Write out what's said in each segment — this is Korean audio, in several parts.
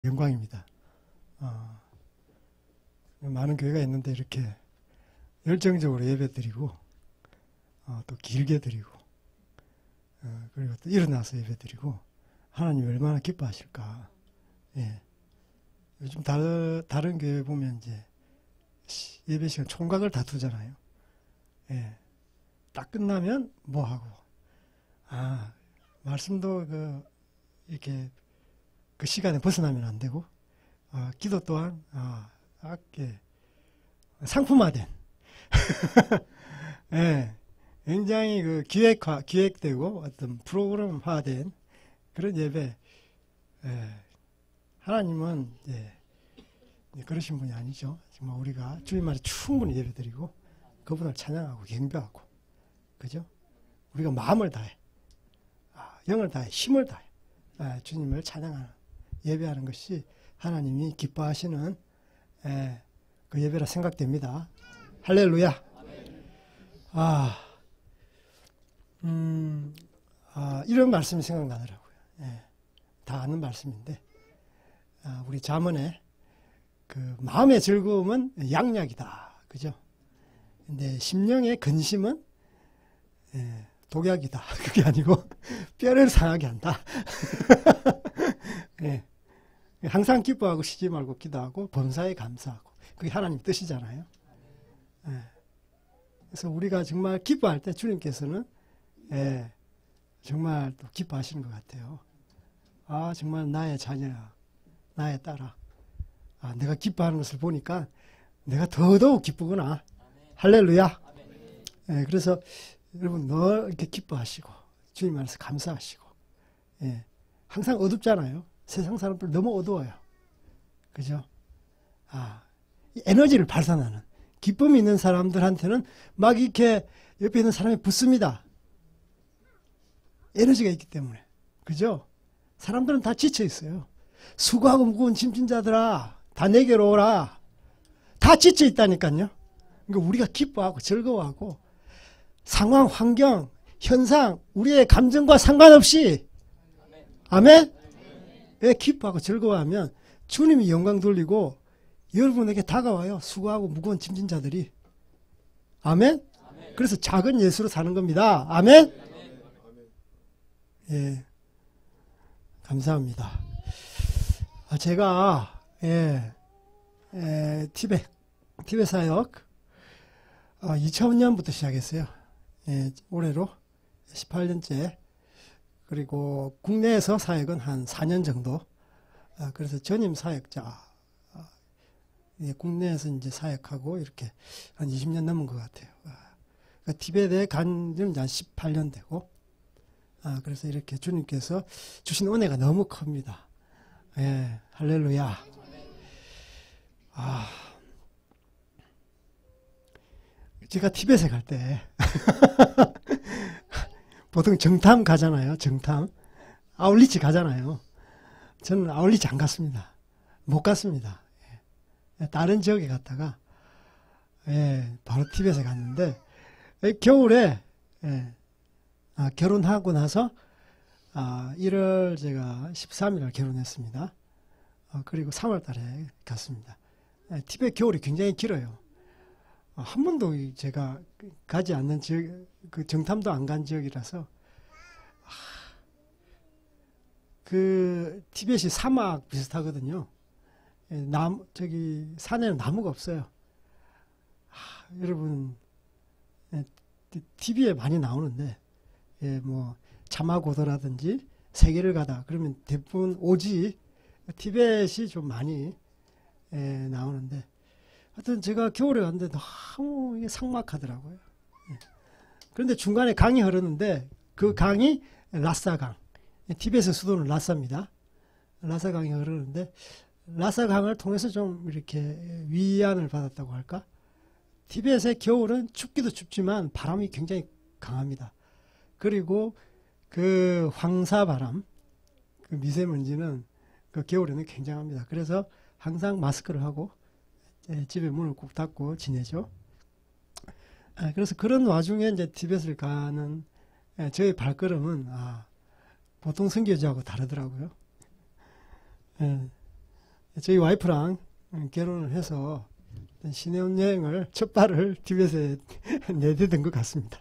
영광입니다. 많은 교회가 있는데 이렇게 열정적으로 예배드리고 또 길게 드리고 그리고 또 일어나서 예배드리고 하나님 얼마나 기뻐하실까. 예. 요즘 다른 교회 보면 이제 예배 시간 총각을 다투잖아요. 예. 딱 끝나면 뭐 하고 말씀도 이렇게 그 시간에 벗어나면 안 되고 기도 또한 상품화된 예, 굉장히 기획되고 어떤 프로그램화된 그런 예배. 예, 하나님은 그러신 분이 아니죠. 정말 우리가 주님 안에 충분히 예배드리고 그분을 찬양하고 경배하고, 그죠? 우리가 마음을 다해, 영을 다해, 힘을 다해 주님을 찬양하는 예배하는 것이 하나님이 기뻐하시는 그 예배라 생각됩니다. 할렐루야. 이런 말씀이 생각나더라고요. 다 아는 말씀인데, 우리 잠언에 그 마음의 즐거움은 양약이다, 그죠? 근데 심령의 근심은 독약이다. 그게 아니고 뼈를 상하게 한다. 항상 기뻐하고 쉬지 말고 기도하고 범사에 감사하고, 그게 하나님 뜻이잖아요. 그래서 우리가 정말 기뻐할 때 주님께서는 정말 또 기뻐하시는 것 같아요. 정말 나의 자녀야, 나의 딸아, 내가 기뻐하는 것을 보니까 내가 더더욱 기쁘구나. 할렐루야. 그래서 여러분 늘 이렇게 기뻐하시고 주님 안에서 감사하시고, 항상 어둡잖아요. 세상 사람들 너무 어두워요. 그죠? 이 에너지를 발산하는 기쁨이 있는 사람들한테는 막 이렇게 옆에 있는 사람이 붙습니다. 에너지가 있기 때문에. 그죠? 사람들은 다 지쳐 있어요. 수고하고 무거운 짐진 자들아, 다 내게로 오라. 다 지쳐 있다니까요. 그러니까 우리가 기뻐하고 즐거워하고 상황, 환경, 현상, 우리의 감정과 상관없이, 아멘? 기뻐하고 즐거워하면 주님이 영광 돌리고 여러분에게 다가와요. 수고하고 무거운 짐진 자들이. 아멘? 그래서 작은 예수로 사는 겁니다. 아멘? 감사합니다. 제가 티벳 사역 2000년부터 시작했어요. 올해로 18년째. 그리고 국내에서 사역은 한 4년 정도. 그래서 전임 사역자. 국내에서 이제 사역하고 이렇게 한 20년 넘은 것 같아요. 그러니까 티벳에 간 지는 한 18년 되고. 그래서 이렇게 주님께서 주신 은혜가 너무 큽니다. 할렐루야. 제가 티벳에 갈 때 보통 정탐 가잖아요. 정탐. 아울리치 가잖아요. 저는 아울리치 안 갔습니다. 못 갔습니다. 다른 지역에 갔다가 바로 티벳에 갔는데, 겨울에 결혼하고 나서 1월 제가 13일 결혼했습니다. 그리고 3월 달에 갔습니다. 티벳 겨울이 굉장히 길어요. 한 번도 제가 가지 않는 지역, 그 정탐도 안 간 지역이라서, 그 티벳이 사막 비슷하거든요. 산에는 나무가 없어요. 여러분, TV에 많이 나오는데, 뭐 자마고도라든지 세계를 가다 그러면 대부분 오지 티벳이 좀 많이 나오는데, 하여튼 제가 겨울에 갔는데 너무 이게 삭막하더라고요. 그런데 중간에 강이 흐르는데 그 강이 라사강, 티벳의 수도는 라사입니다. 라사강이 흐르는데 라사강을 통해서 좀 이렇게 위안을 받았다고 할까? 티벳의 겨울은 춥기도 춥지만 바람이 굉장히 강합니다. 그리고 그 황사바람, 그 미세먼지는 그 겨울에는 굉장합니다. 그래서 항상 마스크를 하고 집에 문을 꼭 닫고 지내죠. 그래서 그런 와중에 이제 티벳을 가는 저의 발걸음은 보통 선교지하고 다르더라고요. 저희 와이프랑 결혼을 해서 신혼여행을 첫 발을 티벳에 내디딘 것 같습니다.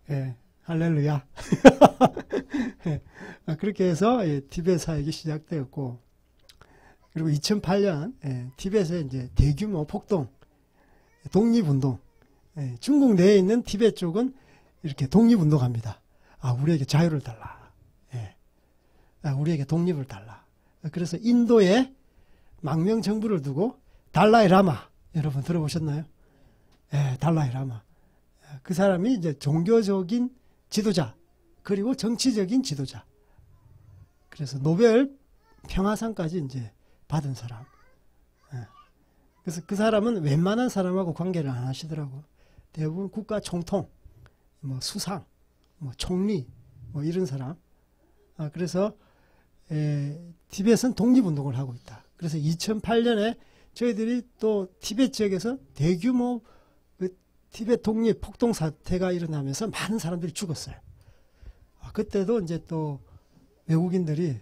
예, 할렐루야. 예, 그렇게 해서 티벳 사역이 시작되었고, 그리고 2008년 티벳에 이제 대규모 폭동, 독립운동, 중국 내에 있는 티벳 쪽은 이렇게 독립운동합니다. 우리에게 자유를 달라. 우리에게 독립을 달라. 그래서 인도에 망명 정부를 두고 달라이 라마, 여러분 들어보셨나요? 달라이 라마. 그 사람이 이제 종교적인 지도자, 그리고 정치적인 지도자. 그래서 노벨 평화상까지 이제 받은 사람. 그래서 그 사람은 웬만한 사람하고 관계를 안 하시더라고. 대부분 국가 총통, 뭐 수상, 뭐 총리, 뭐 이런 사람. 그래서 티벳은 독립운동을 하고 있다. 그래서 2008년에 저희들이 또 티벳 지역에서 대규모 그 티벳 독립 폭동 사태가 일어나면서 많은 사람들이 죽었어요. 그때도 이제 또 외국인들이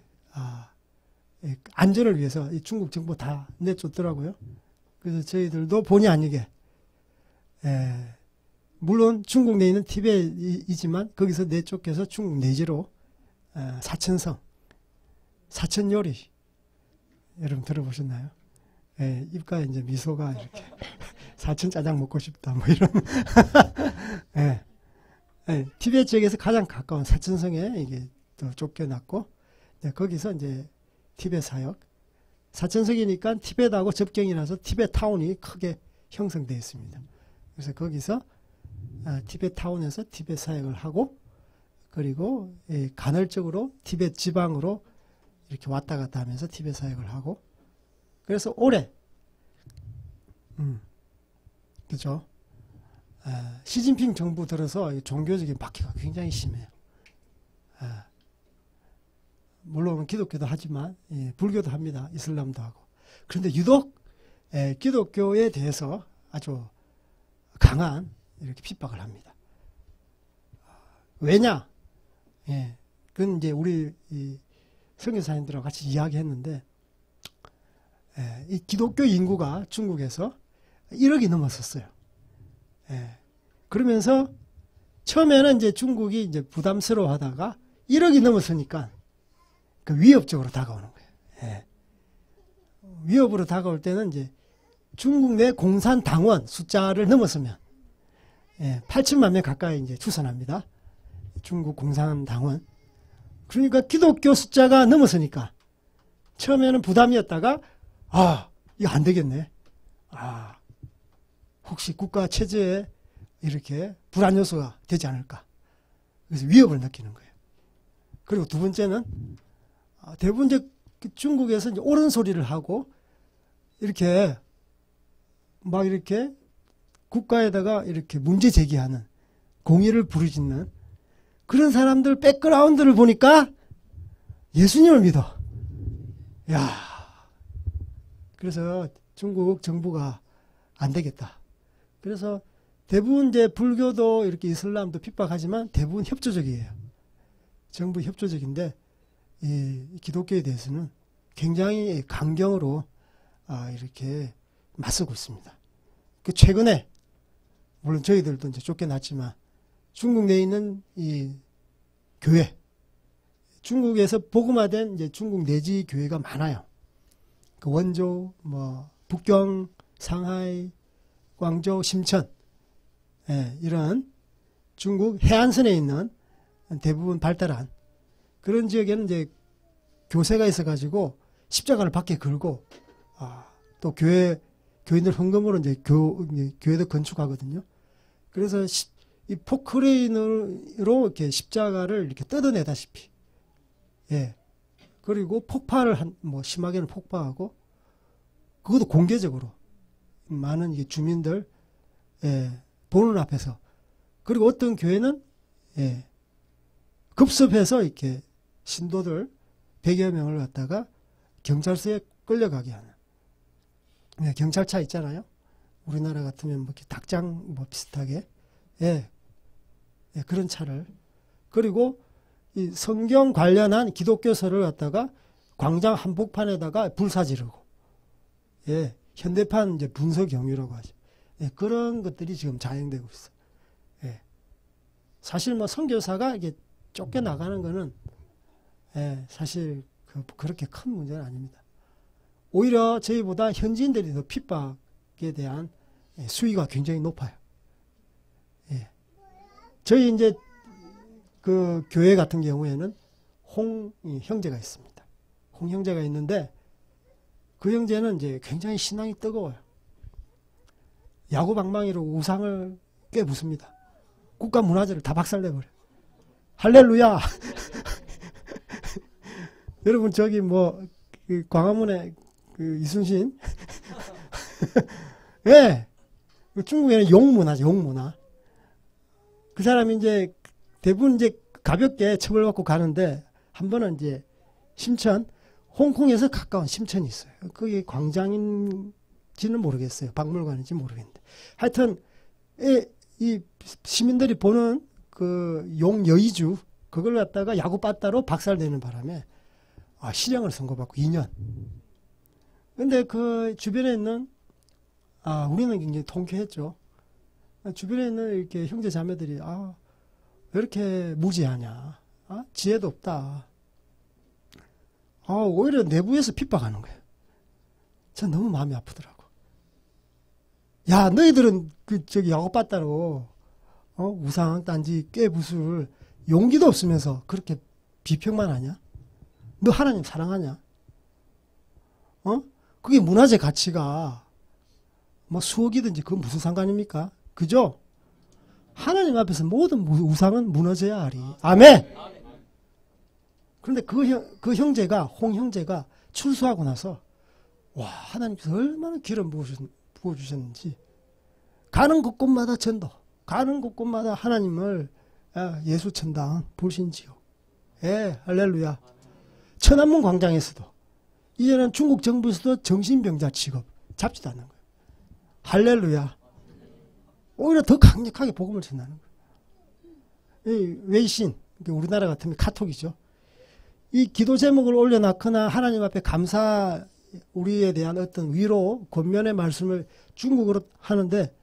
안전을 위해서 이 중국 정부 다 내쫓더라고요. 그래서 저희들도 본의 아니게 물론 중국 내에 있는 티벳이지만 거기서 내쫓겨서 중국 내지로 사천성, 사천요리 여러분 들어보셨나요? 입가에 이제 미소가 이렇게 사천 짜장 먹고 싶다 뭐 이런 티벳 지역에서 가장 가까운 사천성에 이게 또 쫓겨났고 거기서 이제 티벳 사역 사천성이니까 티벳하고 접경이라서 티벳 타운이 크게 형성되어 있습니다. 그래서 거기서 티벳 타운에서 티벳 사역을 하고 그리고 간헐적으로 티벳 지방으로 이렇게 왔다 갔다 하면서 티벳 사역을 하고 그래서 올해 그죠? 시진핑 정부 들어서 종교적인 박해가 굉장히 심해요. 물론 기독교도 하지만 불교도 합니다. 이슬람도 하고. 그런데 유독 기독교에 대해서 아주 강한 이렇게 핍박을 합니다. 왜냐? 그건 이제 우리 선교사님들하고 같이 이야기했는데 이 기독교 인구가 중국에서 1억이 넘었었어요. 그러면서 처음에는 이제 중국이 이제 부담스러워하다가 1억이 넘었으니까 그 위협적으로 다가오는 거예요. 위협으로 다가올 때는 이제 중국 내 공산당원 숫자를 넘었으면 8천만 명 가까이 이제 추산합니다. 중국 공산당원. 그러니까 기독교 숫자가 넘었으니까 처음에는 부담이었다가 이거 안 되겠네. 혹시 국가 체제에 이렇게 불안 요소가 되지 않을까. 그래서 위협을 느끼는 거예요. 그리고 두 번째는 대부분 이제 중국에서 이제 옳은 소리를 하고 이렇게 막 이렇게 국가에다가 이렇게 문제 제기하는 공의를 부르짖는 그런 사람들 백그라운드를 보니까 예수님을 믿어. 그래서 중국 정부가 안 되겠다. 그래서 대부분 이제 불교도 이렇게 이슬람도 핍박하지만 대부분 협조적이에요. 정부 협조적인데 이 기독교에 대해서는 굉장히 강경으로 이렇게 맞서고 있습니다. 그 최근에 물론 저희들도 이제 쫓겨났지만 중국 내에 있는 이 교회, 중국에서 복음화된 이제 중국 내지 교회가 많아요. 그 원조, 뭐 북경, 상하이, 광저우, 심천, 이런 중국 해안선에 있는 대부분 발달한 그런 지역에는 이제 교세가 있어가지고 십자가를 밖에 걸고 또 교인들 헌금으로 이제 교회도 건축하거든요. 그래서 이 포크레인으로 이렇게 십자가를 이렇게 뜯어내다시피, 그리고 폭발을 뭐 심하게는 폭파하고, 그것도 공개적으로 많은 이게 주민들 보는 앞에서, 그리고 어떤 교회는 급습해서 이렇게 신도들 100여 명을 갖다가 경찰서에 끌려가게 하는 경찰차 있잖아요. 우리나라 같으면 뭐 이렇게 닭장 뭐 비슷하게 그런 차를, 그리고 이 성경 관련한 기독교서를 갖다가 광장 한복판에다가 불사 지르고 예, 현대판 이제 분서 경유라고 하죠. 예, 그런 것들이 지금 자행되고 있어. 예. 사실 뭐 선교사가 이게 쫓겨나가는 거는 예, 사실 그렇게 큰 문제는 아닙니다. 오히려 저희보다 현지인들이 더 핍박에 대한 수위가 굉장히 높아요. 예. 저희 이제 그 교회 같은 경우에는 홍 형제가 있습니다. 홍 형제가 있는데 그 형제는 이제 굉장히 신앙이 뜨거워요. 야구방망이로 우상을 깨부숩니다. 국가 문화재를 다 박살내버려요. 할렐루야! 여러분, 저기 뭐, 그 광화문에 그 이순신? 예! 네. 중국에는 용문화죠, 용문화. 그 사람이 이제 대부분 이제 가볍게 처벌받고 가는데, 한 번은 이제 심천, 홍콩에서 가까운 심천이 있어요. 그게 광장인지는 모르겠어요. 박물관인지 모르겠는데. 하여튼, 이 시민들이 보는 그 용 여의주, 그걸 갖다가 야구 빠따로 박살내는 바람에 실형을 선고받고 2년. 근데 그 주변에 있는, 우리는 굉장히 통쾌했죠. 주변에 있는 이렇게 형제 자매들이, 왜 이렇게 무지하냐. 지혜도 없다. 오히려 내부에서 핍박하는 거예요. 전 너무 마음이 아프더라고. 야, 너희들은 저기 야구 빠따로, 우상, 딴지, 깨부술, 용기도 없으면서 그렇게 비평만 하냐? 너 하나님 사랑하냐? 그게 문화재 가치가 뭐 수억이든지 그건 무슨 상관입니까? 그죠? 하나님 앞에서 모든 우상은 무너져야 하리. 아멘! 그런데 그 형제가, 홍 형제가 출소하고 나서, 와, 하나님께서 얼마나 기름 부어주셨는지, 가는 곳곳마다 전도, 가는 곳곳마다 하나님을 예수 천당 불신지요. 예, 할렐루야. 천안문 광장에서도, 이제는 중국 정부에서도 정신병자 취급 잡지도 않는 거예요. 할렐루야. 오히려 더 강력하게 복음을 전하는 거예요. 이 웨이신, 우리나라 같으면 카톡이죠. 이 기도 제목을 올려놓거나 하나님 앞에 감사, 우리에 대한 어떤 위로, 권면의 말씀을 중국어로 하는데,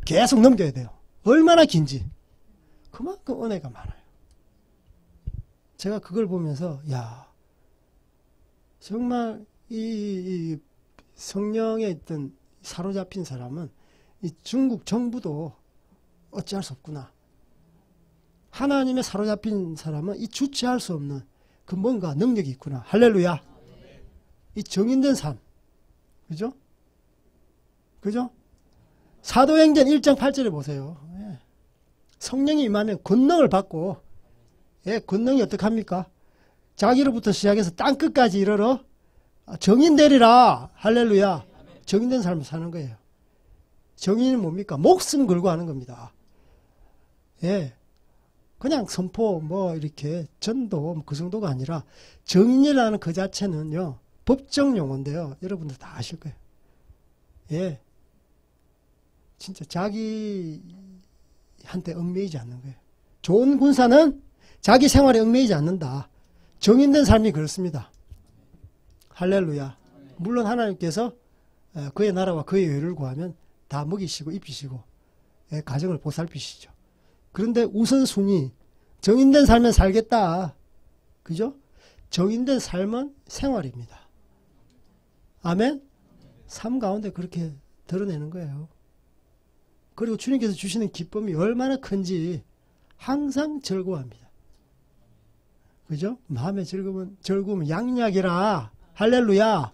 계속 넘겨야 돼요. 얼마나 긴지. 그만큼 은혜가 많아요. 제가 그걸 보면서, 야, 정말 이 성령에 있던 사로잡힌 사람은 이 중국 정부도 어찌할 수 없구나. 하나님의 사로잡힌 사람은 이 주체할 수 없는 그 뭔가 능력이 있구나. 할렐루야. 이 정인된 삶. 그죠? 그죠? 사도행전 1장 8절에 보세요. 예. 성령이 임하면 권능을 받고, 예, 권능이 어떡합니까? 자기로부터 시작해서 땅끝까지 이르러 정인 되리라. 할렐루야. 정인된 삶을 사는 거예요. 정인은 뭡니까? 목숨 걸고 하는 겁니다. 예. 그냥 선포, 이렇게 전도, 그 정도가 아니라, 정인이라는 그 자체는요, 법정 용어인데요. 여러분들 다 아실 거예요. 예. 진짜 자기한테 얽매이지 않는 거예요. 좋은 군사는 자기 생활에 얽매이지 않는다. 정인된 삶이 그렇습니다. 할렐루야. 물론 하나님께서 그의 나라와 그의 의를 구하면 다 먹이시고 입히시고 가정을 보살피시죠. 그런데 우선순위, 정인된 삶은 살겠다. 그죠? 정인된 삶은 생활입니다. 아멘? 삶 가운데 그렇게 드러내는 거예요. 그리고 주님께서 주시는 기쁨이 얼마나 큰지 항상 즐거워합니다. 그죠? 마음의 즐거움은 양약이라. 할렐루야.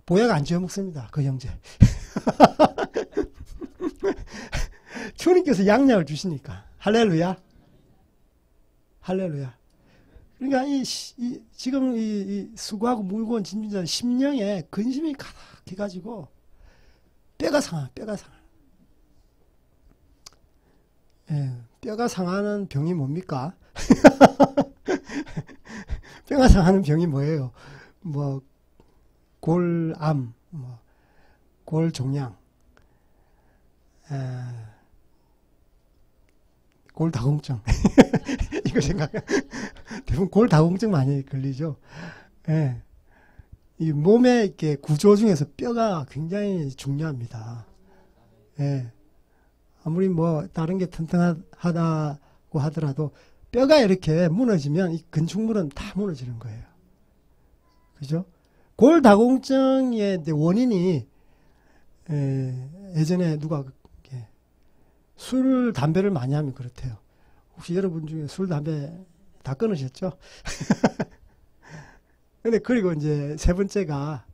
보약 안 지어 먹습니다. 그 형제. 주님께서 양약을 주시니까. 할렐루야. 할렐루야. 그러니까 지금 이 수고하고 무거운 진주자 심령에 근심이 가득해가지고 뼈가 상하. 예, 뼈가 상하는 병이 뭡니까? 뼈가 상하는 병이 뭐예요? 골암, 골종양, 골다공증. 이거 대부분 골다공증 많이 걸리죠. 예. 이 몸의 이렇게 구조 중에서 뼈가 굉장히 중요합니다. 예. 아무리 뭐 다른 게 튼튼하다고 하더라도 뼈가 이렇게 무너지면 이 건축물은 다 무너지는 거예요. 그죠? 골다공증의 원인이 예전에 누가 술, 담배를 많이 하면 그렇대요. 혹시 여러분 중에 술, 담배 다 끊으셨죠? 근데 그리고 이제 세 번째가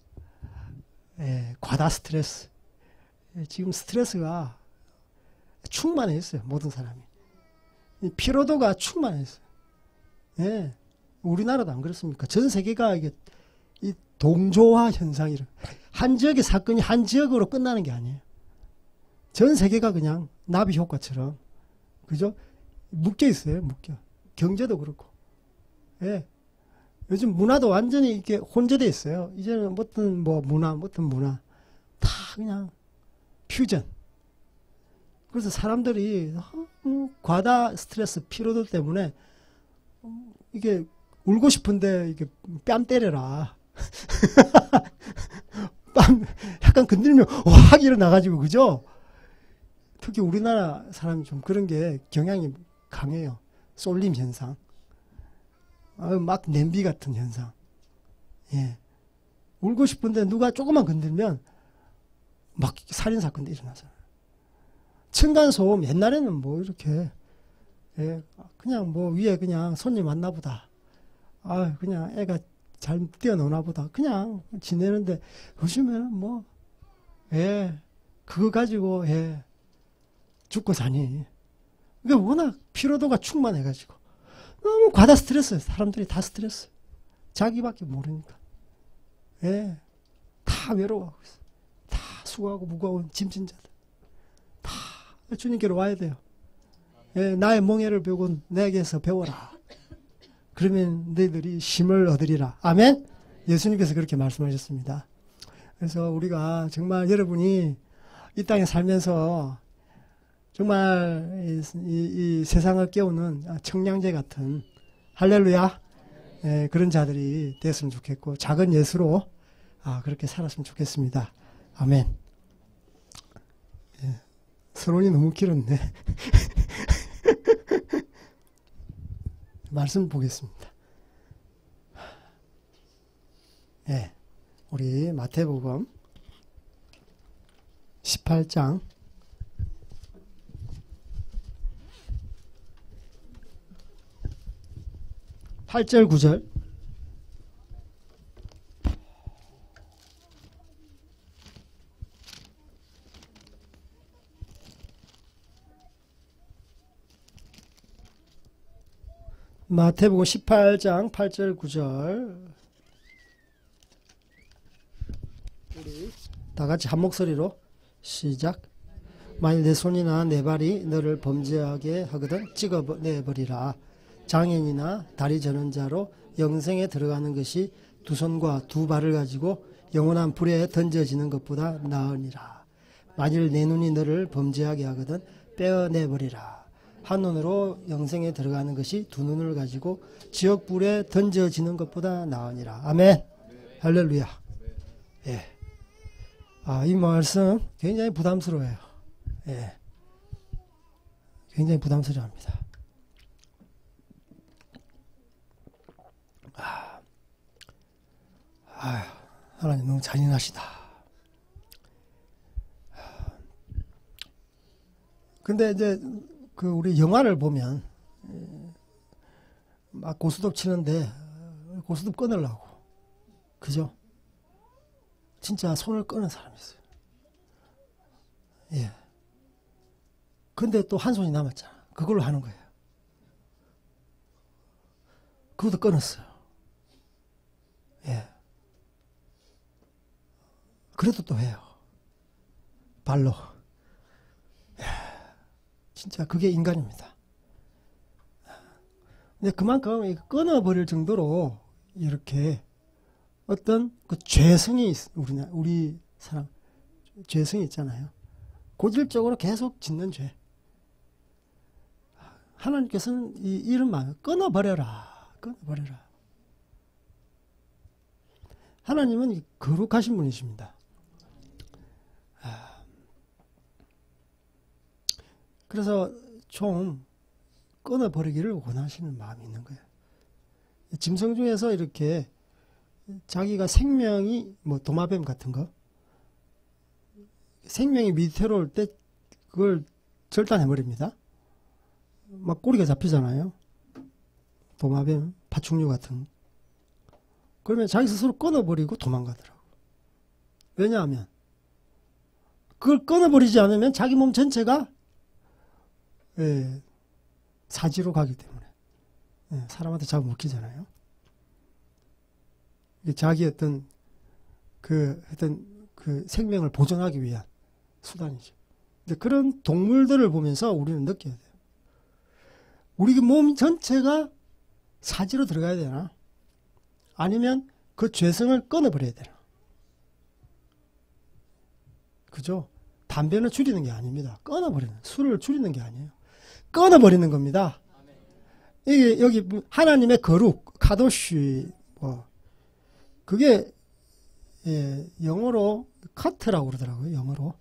과다 스트레스. 지금 스트레스가 충만해 있어요. 모든 사람이. 피로도가 충만해 있어요. 예. 우리나라도 안 그렇습니까? 전 세계가 이게 이 동조화 현상이라. 한 지역의 사건이 한 지역으로 끝나는 게 아니에요. 전 세계가 그냥 나비 효과처럼, 그죠? 묶여 있어요, 묶여. 경제도 그렇고. 예. 요즘 문화도 완전히 이렇게 혼재되어 있어요. 이제는 어떤 뭐 문화, 어떤 문화. 다 그냥 퓨전. 그래서 사람들이 과다 스트레스, 피로도 때문에 이게 울고 싶은데 이게 뺨 때려라. 뺨 약간 건들면 확 일어나가지고, 그죠? 특히 우리나라 사람이 좀 그런 게 경향이 강해요. 쏠림 현상. 막 냄비 같은 현상. 예. 울고 싶은데 누가 조금만 건들면 막 살인사건도 일어나잖아요. 층간소음, 옛날에는 뭐 이렇게, 예, 그냥 뭐 위에 그냥 손님 왔나 보다. 그냥 애가 잘 뛰어노나 보다. 그냥 지내는데, 요즘에는 뭐, 그거 가지고, 죽고 사니. 그게 워낙 피로도가 충만해가지고. 너무 과다 스트레스. 사람들이 다 스트레스. 자기밖에 모르니까. 다 외로워하고 있어. 다 수고하고 무거운 짐진자들. 다 주님께로 와야 돼요. 나의 멍에를 배우고 내게서 배워라. 그러면 너희들이 힘을 얻으리라. 아멘? 예수님께서 그렇게 말씀하셨습니다. 그래서 우리가 정말 여러분이 이 땅에 살면서 정말 이 세상을 깨우는 청량제 같은 할렐루야 그런 자들이 됐으면 좋겠고 작은 예수로 그렇게 살았으면 좋겠습니다. 아멘. 서론이 너무 길었네. 말씀 보겠습니다. 우리 마태복음 18장 8절 9절. 마태복음 18장 8절 9절. 우리 다 같이 한 목소리로 시작. 만일 내 손이나 내 발이 너를 범죄하게 하거든 찍어내버리라. 장애인이나 다리 저는 자로 영생에 들어가는 것이 두 손과 두 발을 가지고 영원한 불에 던져지는 것보다 나으니라. 만일 내 눈이 너를 범죄하게 하거든 빼어내버리라. 한 눈으로 영생에 들어가는 것이 두 눈을 가지고 지옥불에 던져지는 것보다 나으니라. 아멘. 할렐루야. 이 말씀 굉장히 부담스러워요. 굉장히 부담스러워합니다. 하나님 너무 잔인하시다. 근데 이제 우리 영화를 보면 막 고스톱 치는데 고스톱 끊으려고, 그죠? 진짜 손을 끄는 사람이 있어요. 근데 또 한 손이 남았잖아. 그걸로 하는 거예요. 그것도 끊었어요. 그래도 또 해요. 발로. 진짜 그게 인간입니다. 근데 그만큼 끊어버릴 정도로 이렇게 어떤 그 죄성이 우리 사람 죄성이 있잖아요. 고질적으로 계속 짓는 죄. 하나님께서는 이런 말 끊어버려라. 끊어버려라. 하나님은 거룩하신 분이십니다. 그래서 좀 끊어버리기를 원하시는 마음이 있는 거예요. 짐승 중에서 이렇게 자기가 생명이 뭐 도마뱀 같은 거 생명이 위태로울 때 그걸 절단해버립니다. 막 꼬리가 잡히잖아요. 도마뱀, 파충류 같은. 그러면 자기 스스로 끊어버리고 도망가더라고. 왜냐하면 그걸 끊어버리지 않으면 자기 몸 전체가 사지로 가기 때문에 사람한테 잡아먹히잖아요. 자기 어떤 그 생명을 보존하기 위한 수단이죠. 근데 그런 동물들을 보면서 우리는 느껴야 돼요. 우리 몸 전체가 사지로 들어가야 되나? 아니면 그 죄성을 끊어버려야 되나? 그죠? 담배는 줄이는 게 아닙니다. 끊어버리는, 술을 줄이는 게 아니에요. 끊어버리는 겁니다. 이게 여기 하나님의 거룩, 카도시, 그게 영어로 카트라고 그러더라고요. 영어로.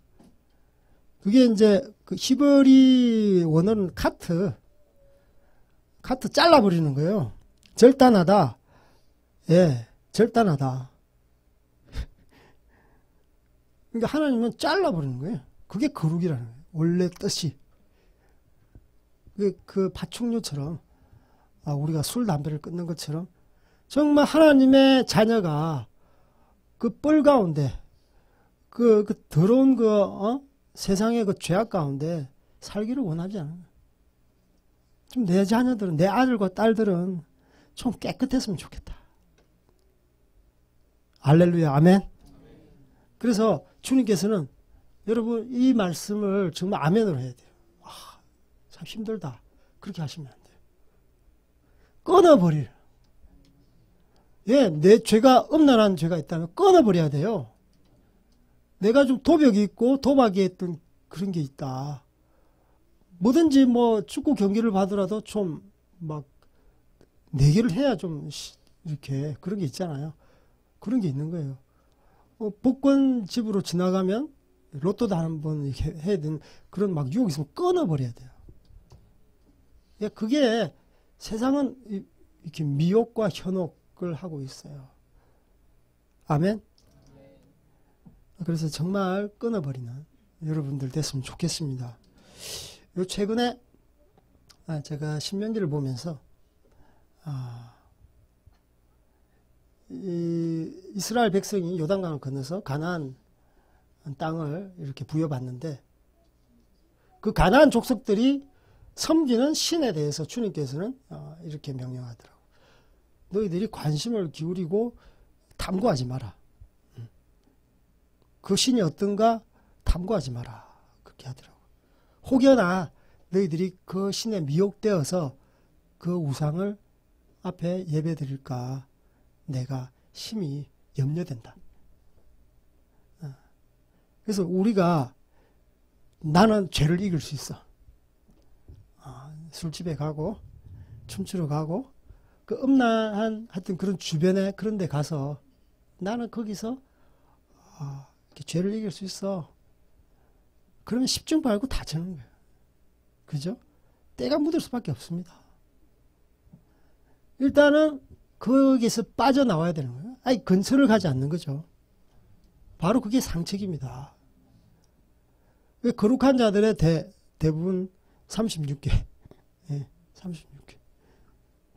그게 이제 그 히브리 원어는 카트 잘라버리는 거예요. 절단하다. 절단하다. 그러니까 하나님은 잘라버리는 거예요. 그게 거룩이라는 거예요. 원래 뜻이. 그 파충류처럼 우리가 술, 담배를 끊는 것처럼 정말 하나님의 자녀가 그 뻘 가운데 그 더러운 세상의 그 죄악 가운데 살기를 원하지 않아요. 좀 내 자녀들은, 내 아들과 딸들은 좀 깨끗했으면 좋겠다. 할렐루야, 아멘. 그래서 주님께서는 여러분 이 말씀을 정말 아멘으로 해야 돼요. 참 힘들다. 그렇게 하시면 안 돼요. 끊어버릴. 내 죄가 음란한 죄가 있다면 끊어버려야 돼요. 내가 좀 도벽이 있고 도박이 했던 그런 게 있다. 뭐든지 뭐 축구 경기를 봐더라도 좀 막 내기를 해야 좀 이렇게 그런 게 있잖아요. 그런 게 있는 거예요. 복권 집으로 지나가면 로또도 한번 해야 되는 그런 막 유혹이 있으면 끊어버려야 돼요. 그게 세상은 이렇게 미혹과 현혹을 하고 있어요. 아멘? 그래서 정말 끊어버리는 여러분들 됐으면 좋겠습니다. 요 최근에 제가 신명기를 보면서 이스라엘 백성이 요단강을 건너서 가나안 땅을 이렇게 부여받는데 그 가나안 족속들이 섬기는 신에 대해서 주님께서는 이렇게 명령하더라고요. 너희들이 관심을 기울이고 탐구하지 마라. 그 신이 어떤가 탐구하지 마라. 그렇게 하더라고요. 혹여나 너희들이 그 신에 미혹되어서 그 우상을 앞에 예배드릴까 내가 심히 염려된다. 그래서 우리가 나는 죄를 이길 수 있어. 술집에 가고 춤추러 가고 그 음란한 하여튼 그런 주변에 그런 데 가서 나는 거기서 죄를 이길 수 있어. 그러면 10중 팔구 다 저는 거예요. 그죠? 때가 묻을 수밖에 없습니다. 일단은 거기서 빠져나와야 되는 거예요. 아니 근처를 가지 않는 거죠. 바로 그게 상책입니다. 왜 거룩한 자들의 대부분 36개 36개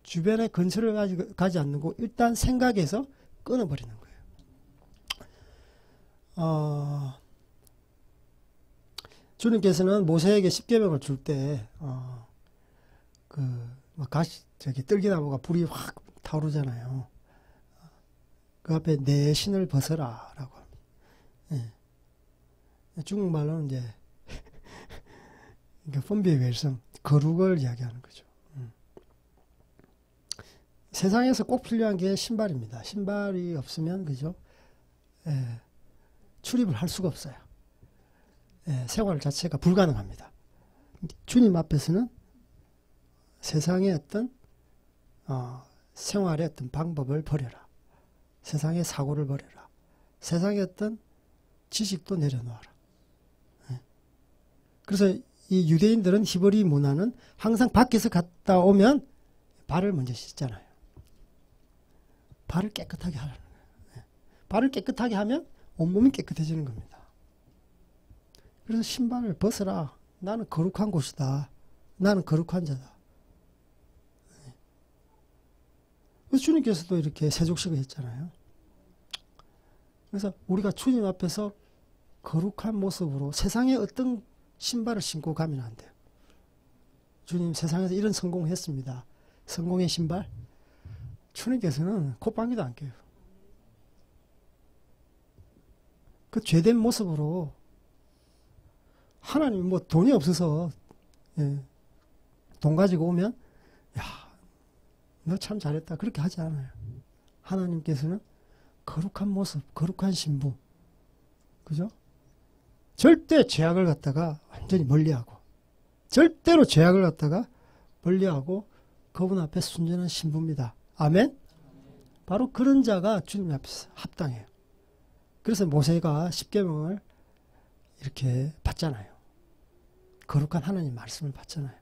주변에 근처를 가지 않는 거 일단 생각해서 끊어버리는 거예요. 주님께서는 모세에게 십계명을 줄 때 뜰기나무가 불이 확 타오르잖아요. 그 앞에 내 신을 벗어라 라고 합니다. 중국말로는 이제 펀비의 웰성 거룩을 이야기하는 거죠. 세상에서 꼭 필요한 게 신발입니다. 신발이 없으면 그죠? 출입을 할 수가 없어요. 생활 자체가 불가능합니다. 주님 앞에서는 세상의 어떤 생활의 어떤 방법을 버려라. 세상의 사고를 버려라. 세상의 어떤 지식도 내려놓아라. 그래서 이 유대인들은 히브리 문화는 항상 밖에서 갔다 오면 발을 먼저 씻잖아요. 발을 깨끗하게 하라는 거예요. 발을 깨끗하게 하면 온몸이 깨끗해지는 겁니다. 그래서 신발을 벗어라. 나는 거룩한 곳이다. 나는 거룩한 자다. 그래서 주님께서도 이렇게 세족식을 했잖아요. 그래서 우리가 주님 앞에서 거룩한 모습으로 세상에 어떤 신발을 신고 가면 안 돼요. 주님 세상에서 이런 성공을 했습니다. 성공의 신발? 주님께서는 콧방귀도 안 껴요. 그 죄된 모습으로 하나님 뭐 돈이 없어서 돈 가지고 오면 야, 너 참 잘했다 그렇게 하지 않아요. 하나님께서는 거룩한 모습, 거룩한 신부, 그죠? 절대 죄악을 갖다가 완전히 멀리하고 절대로 죄악을 갖다가 멀리하고 그분 앞에 순전한 신부입니다. 아멘? 바로 그런 자가 주님 앞에서 합당해요. 그래서 모세가 십계명을 이렇게 받잖아요. 거룩한 하나님 말씀을 받잖아요.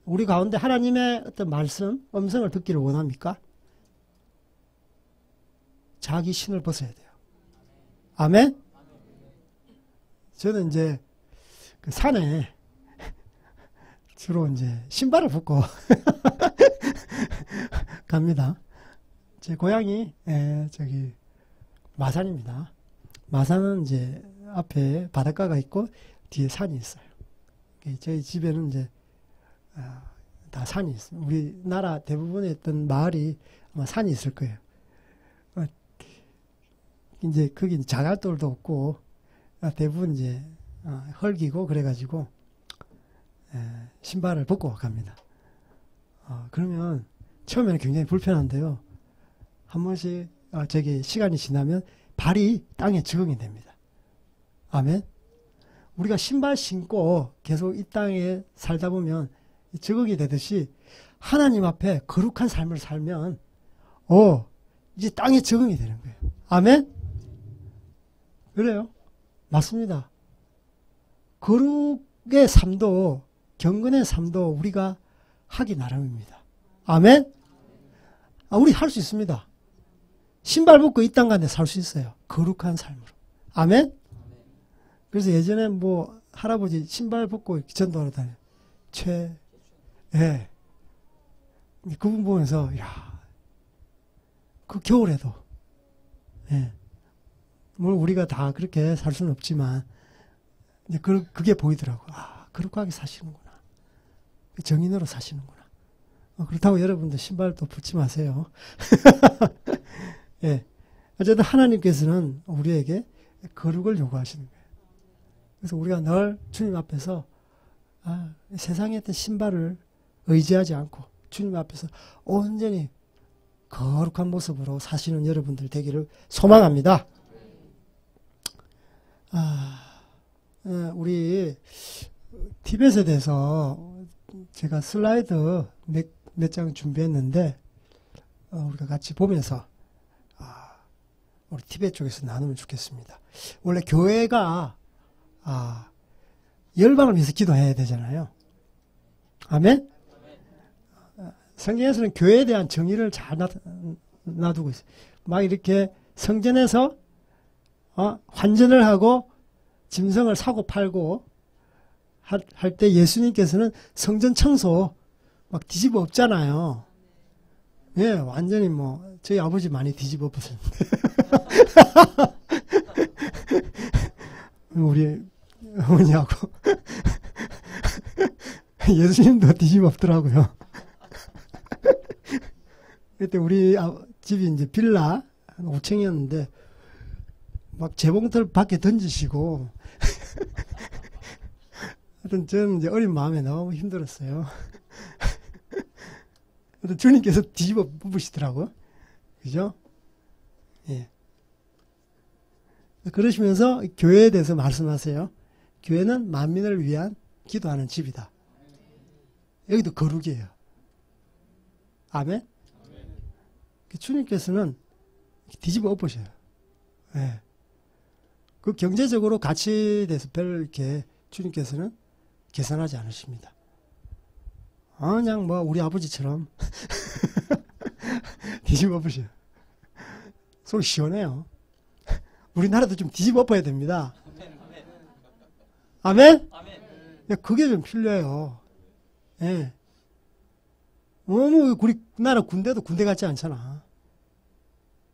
우리 가운데 하나님의 어떤 말씀, 음성을 듣기를 원합니까? 자기 신을 벗어야 돼요. 아멘? 저는 이제 그 산에 주로 이제 신발을 벗고 갑니다. 제 고향이 저기 마산입니다. 마산은 이제 앞에 바닷가가 있고 뒤에 산이 있어요. 저희 집에는 이제 다 산이 있어요. 우리나라 대부분의 어떤 마을이 아마 산이 있을 거예요. 이제 거기 자갈돌도 없고 대부분 이제 흙이고 그래가지고 신발을 벗고 갑니다. 그러면 처음에는 굉장히 불편한데요. 한 번씩 저기 시간이 지나면 발이 땅에 적응이 됩니다. 아멘. 우리가 신발 신고 계속 이 땅에 살다 보면 적응이 되듯이 하나님 앞에 거룩한 삶을 살면 이제 땅에 적응이 되는 거예요. 아멘. 그래요. 맞습니다. 거룩의 삶도 경건의 삶도 우리가 하기 나름입니다. 아멘. 우리 할 수 있습니다. 신발 벗고 이 땅 가운데 살 수 있어요. 거룩한 삶으로. 아멘. 그래서 예전에 뭐 할아버지 신발 벗고 전도하러 다녀요. 그분 보면서 야, 그 겨울에도 뭐 우리가 다 그렇게 살 수는 없지만 그게 보이더라고. 거룩하게 사시는구나. 정인으로 사시는구나. 그렇다고 여러분들 신발도 벗지 마세요. 어쨌든 하나님께서는 우리에게 거룩을 요구하시는 거예요. 그래서 우리가 늘 주님 앞에서 세상의 어떤 신발을 의지하지 않고 주님 앞에서 온전히 거룩한 모습으로 사시는 여러분들 되기를 소망합니다. 우리 티벳에 대해서 제가 슬라이드 몇 장 준비했는데 우리가 같이 보면서 우리 티벳 쪽에서 나누면 좋겠습니다. 원래 교회가 열방을 위해서 기도해야 되잖아요. 아멘? 성경에서는 교회에 대한 정의를 잘 놔두고 있어요. 막 이렇게 성전에서 환전을 하고 짐승을 사고 팔고 할 때 예수님께서는 성전 청소 막 뒤집어 엎잖아요. 완전히 뭐 저희 아버지 많이 뒤집어 엎었는데 우리 어머니하고 예수님도 뒤집어 엎더라고요. 그때 우리 집이 이제 빌라 한 5층이었는데 막 재봉틀 밖에 던지시고 하여튼 저는 이제 어린 마음에 너무 힘들었어요. 주님께서 뒤집어 뽑으시더라고요. 그죠? 그러시면서 교회에 대해서 말씀하세요. 교회는 만민을 위한 기도하는 집이다. 여기도 거룩이에요. 아멘? 주님께서는 뒤집어 엎으셔요. 예. 그 경제적으로 가치에 대해서 별 이렇게 주님께서는 계산하지 않으십니다. 그냥 뭐 우리 아버지처럼 뒤집어 엎으셔요. 속 시원해요. 우리나라도 좀 뒤집어 엎어야 됩니다. 아멘? 그게 좀 필요해요. 예. 너무 우리나라 군대도 군대 같지 않잖아.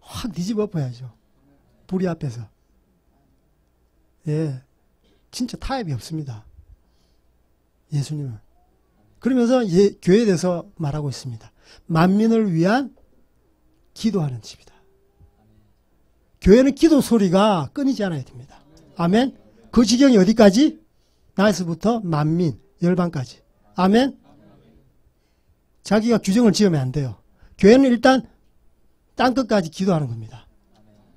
확 뒤집어 엎어야죠. 불의 앞에서. 예. 진짜 타협이 없습니다. 예수님은. 그러면서 교회에 대해서 말하고 있습니다. 만민을 위한 기도하는 집이다. 교회는 기도 소리가 끊이지 않아야 됩니다. 아멘. 그 지경이 어디까지? 나에서부터 만민, 열방까지. 아멘. 자기가 규정을 지으면 안 돼요. 교회는 일단 땅끝까지 기도하는 겁니다.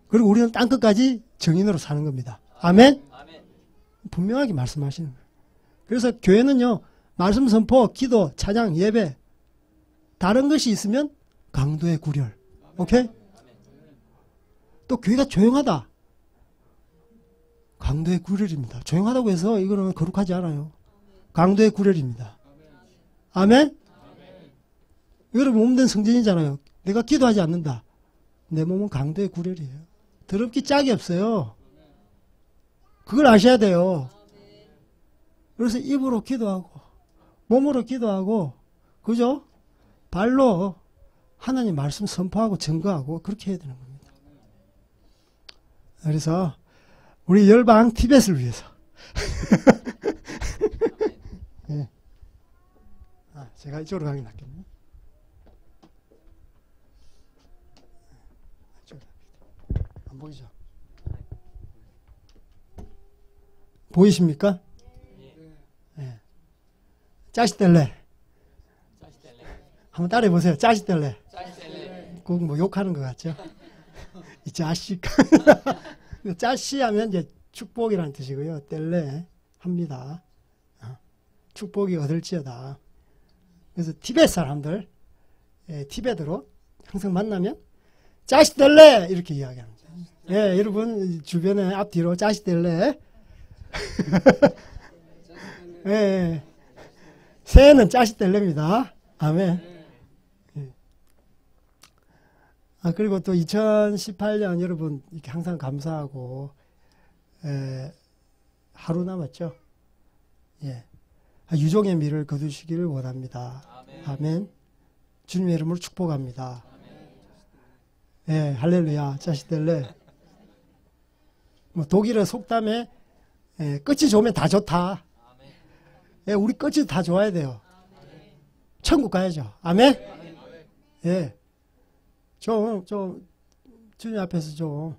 그리고 우리는 땅끝까지 정인으로 사는 겁니다. 아멘. 분명하게 말씀하시는 거예요. 그래서 교회는요, 말씀 선포, 기도, 찬양, 예배, 다른 것이 있으면 강도의 구렬. 오케이? 또 교회가 조용하다. 강도의 구렬입니다. 조용하다고 해서 이거는 거룩하지 않아요. 강도의 구렬입니다. 아멘? 여러분 몸된 성전이잖아요. 내가 기도하지 않는다. 내 몸은 강도의 구렬이에요. 더럽기 짝이 없어요. 그걸 아셔야 돼요. 그래서 입으로 기도하고 몸으로 기도하고 그죠? 발로 하나님 말씀 선포하고 증거하고 그렇게 해야 되는 겁니다. 그래서 우리 열방 티벳을 위해서 네. 제가 이쪽으로 가긴 낫겠네요. 안 보이죠? 보이십니까? 네. 짜시뗄래. 한번 따라해 보세요. 짜시뗄래. 꼭 뭐 욕하는 것 같죠? 이 자식. 짜시 하면 이제 축복이라는 뜻이고요. 뗄래 합니다. 축복이 얻을지어다. 그래서 티벳 사람들, 티벳으로 항상 만나면 짜시 뗄래 이렇게 이야기합니다. 예, 여러분 주변에 앞뒤로 짜시 뗄래. 예, 새해는 짜시 뗄래입니다. 아멘. 예. 그리고 또 2018년 여러분 이렇게 항상 감사하고 하루 남았죠. 예, 유종의 미를 거두시기를 원합니다. 아멘. 주님의 이름으로 축복합니다. 예, 할렐루야. 짜시뗄래. 뭐 독일어 속담에 끝이 좋으면 다 좋다. 예, 우리 끝이 다 좋아야 돼요. 천국 가야죠. 아멘. 예, 좀 주님 앞에서 좀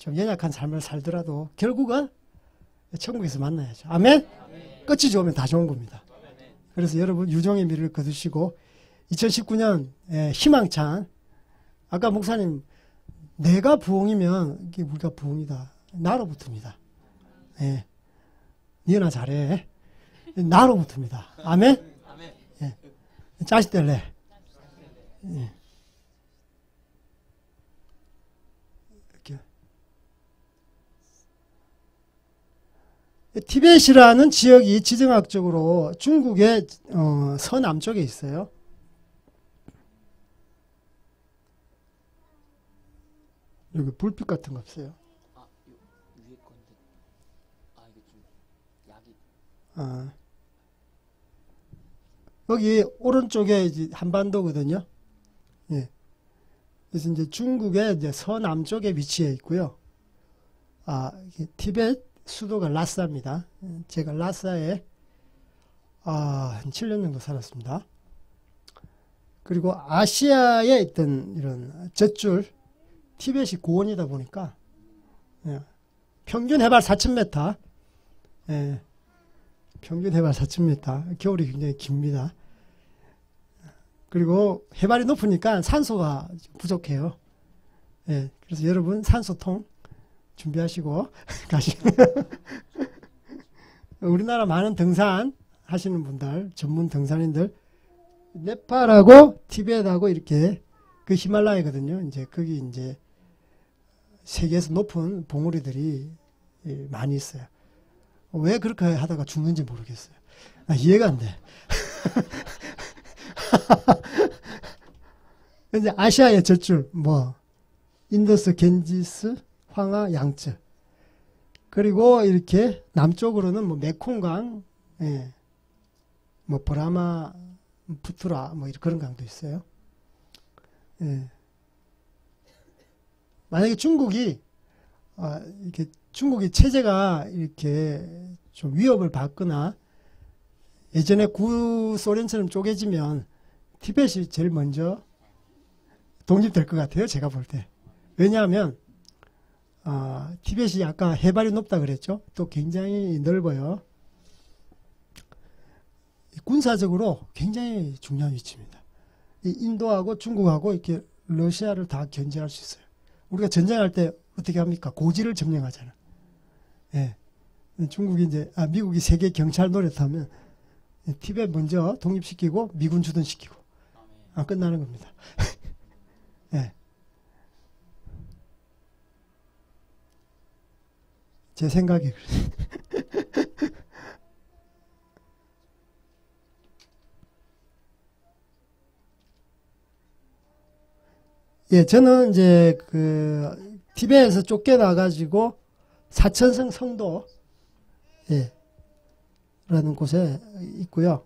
연약한 삶을 살더라도 결국은 천국에서 만나야죠. 아멘. 끝이 좋으면 다 좋은 겁니다. 그래서 여러분 유종의 미를 거두시고 2019년 희망찬, 아까 목사님 내가 부흥이면 이게 우리가 부흥이다. 나로부터입니다. 예. 니나 잘해. 나로부터입니다. 아멘. 예. 짜시뗄래. 예. 이렇게. 티벳이라는 지역이 지정학적으로 중국의 서남쪽에 있어요. 여기 불빛 같은 거 없어요? 위에 건데. 이게 좀 약이. 여기 오른쪽에 이제 한반도거든요. 예. 그래서 이제 중국의 이제 서남쪽에 위치해 있고요. 티벳 수도가 라싸입니다. 제가 라싸에 한 7년 정도 살았습니다. 그리고 아시아에 있던 이런 젖줄 티벳이 고원이다 보니까 평균 해발 4,000m, 평균 해발 4,000m, 겨울이 굉장히 깁니다. 그리고 해발이 높으니까 산소가 부족해요. 그래서 여러분 산소통 준비하시고 가시면 우리나라 많은 등산 하시는 분들, 전문 등산인들 네팔하고 티벳하고 이렇게 그 히말라야거든요. 이제 거기 이제 세계에서 높은 봉우리들이 많이 있어요. 왜 그렇게 하다가 죽는지 모르겠어요. 이해가 안 돼. 이제 아시아의 젖줄, 뭐, 인더스, 겐지스, 황하, 양쯔. 그리고 이렇게 남쪽으로는 뭐 메콩강, 예, 뭐 브라마, 푸투라, 뭐 그런 강도 있어요. 예. 만약에 중국이, 이렇게 중국이 체제가 이렇게 좀 위협을 받거나 예전에 구소련처럼 쪼개지면 티벳이 제일 먼저 독립될 것 같아요. 제가 볼 때. 왜냐하면 티벳이 아까 해발이 높다 그랬죠. 또 굉장히 넓어요. 군사적으로 굉장히 중요한 위치입니다. 인도하고 중국하고 이렇게 러시아를 다 견제할 수 있어요. 우리가 전쟁할 때 어떻게 합니까? 고지를 점령하잖아. 예. 중국이 이제 미국이 세계 경찰 노릇하면 티벳 먼저 독립시키고 미군 주둔시키고 끝나는 겁니다. 예. 제 생각이 예, 저는 이제 그 티벳에서 쫓겨나가지고 사천성 성도 예, 라는 곳에 있고요.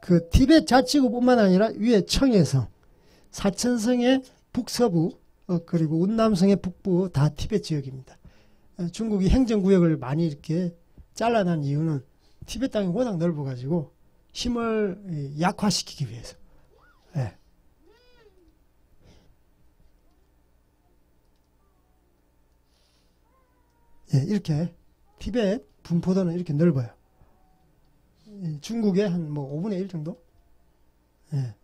그 티벳 자치구뿐만 아니라 위에 청해성, 사천성의 북서부, 그리고 운남성의 북부 다 티벳 지역입니다. 중국이 행정구역을 많이 이렇게 잘라난 이유는 티벳 땅이 워낙 넓어가지고 힘을 약화시키기 위해서. 예. 예, 이렇게 티벳 분포도는 이렇게 넓어요. 중국의 한 뭐 5분의 1 정도? 예.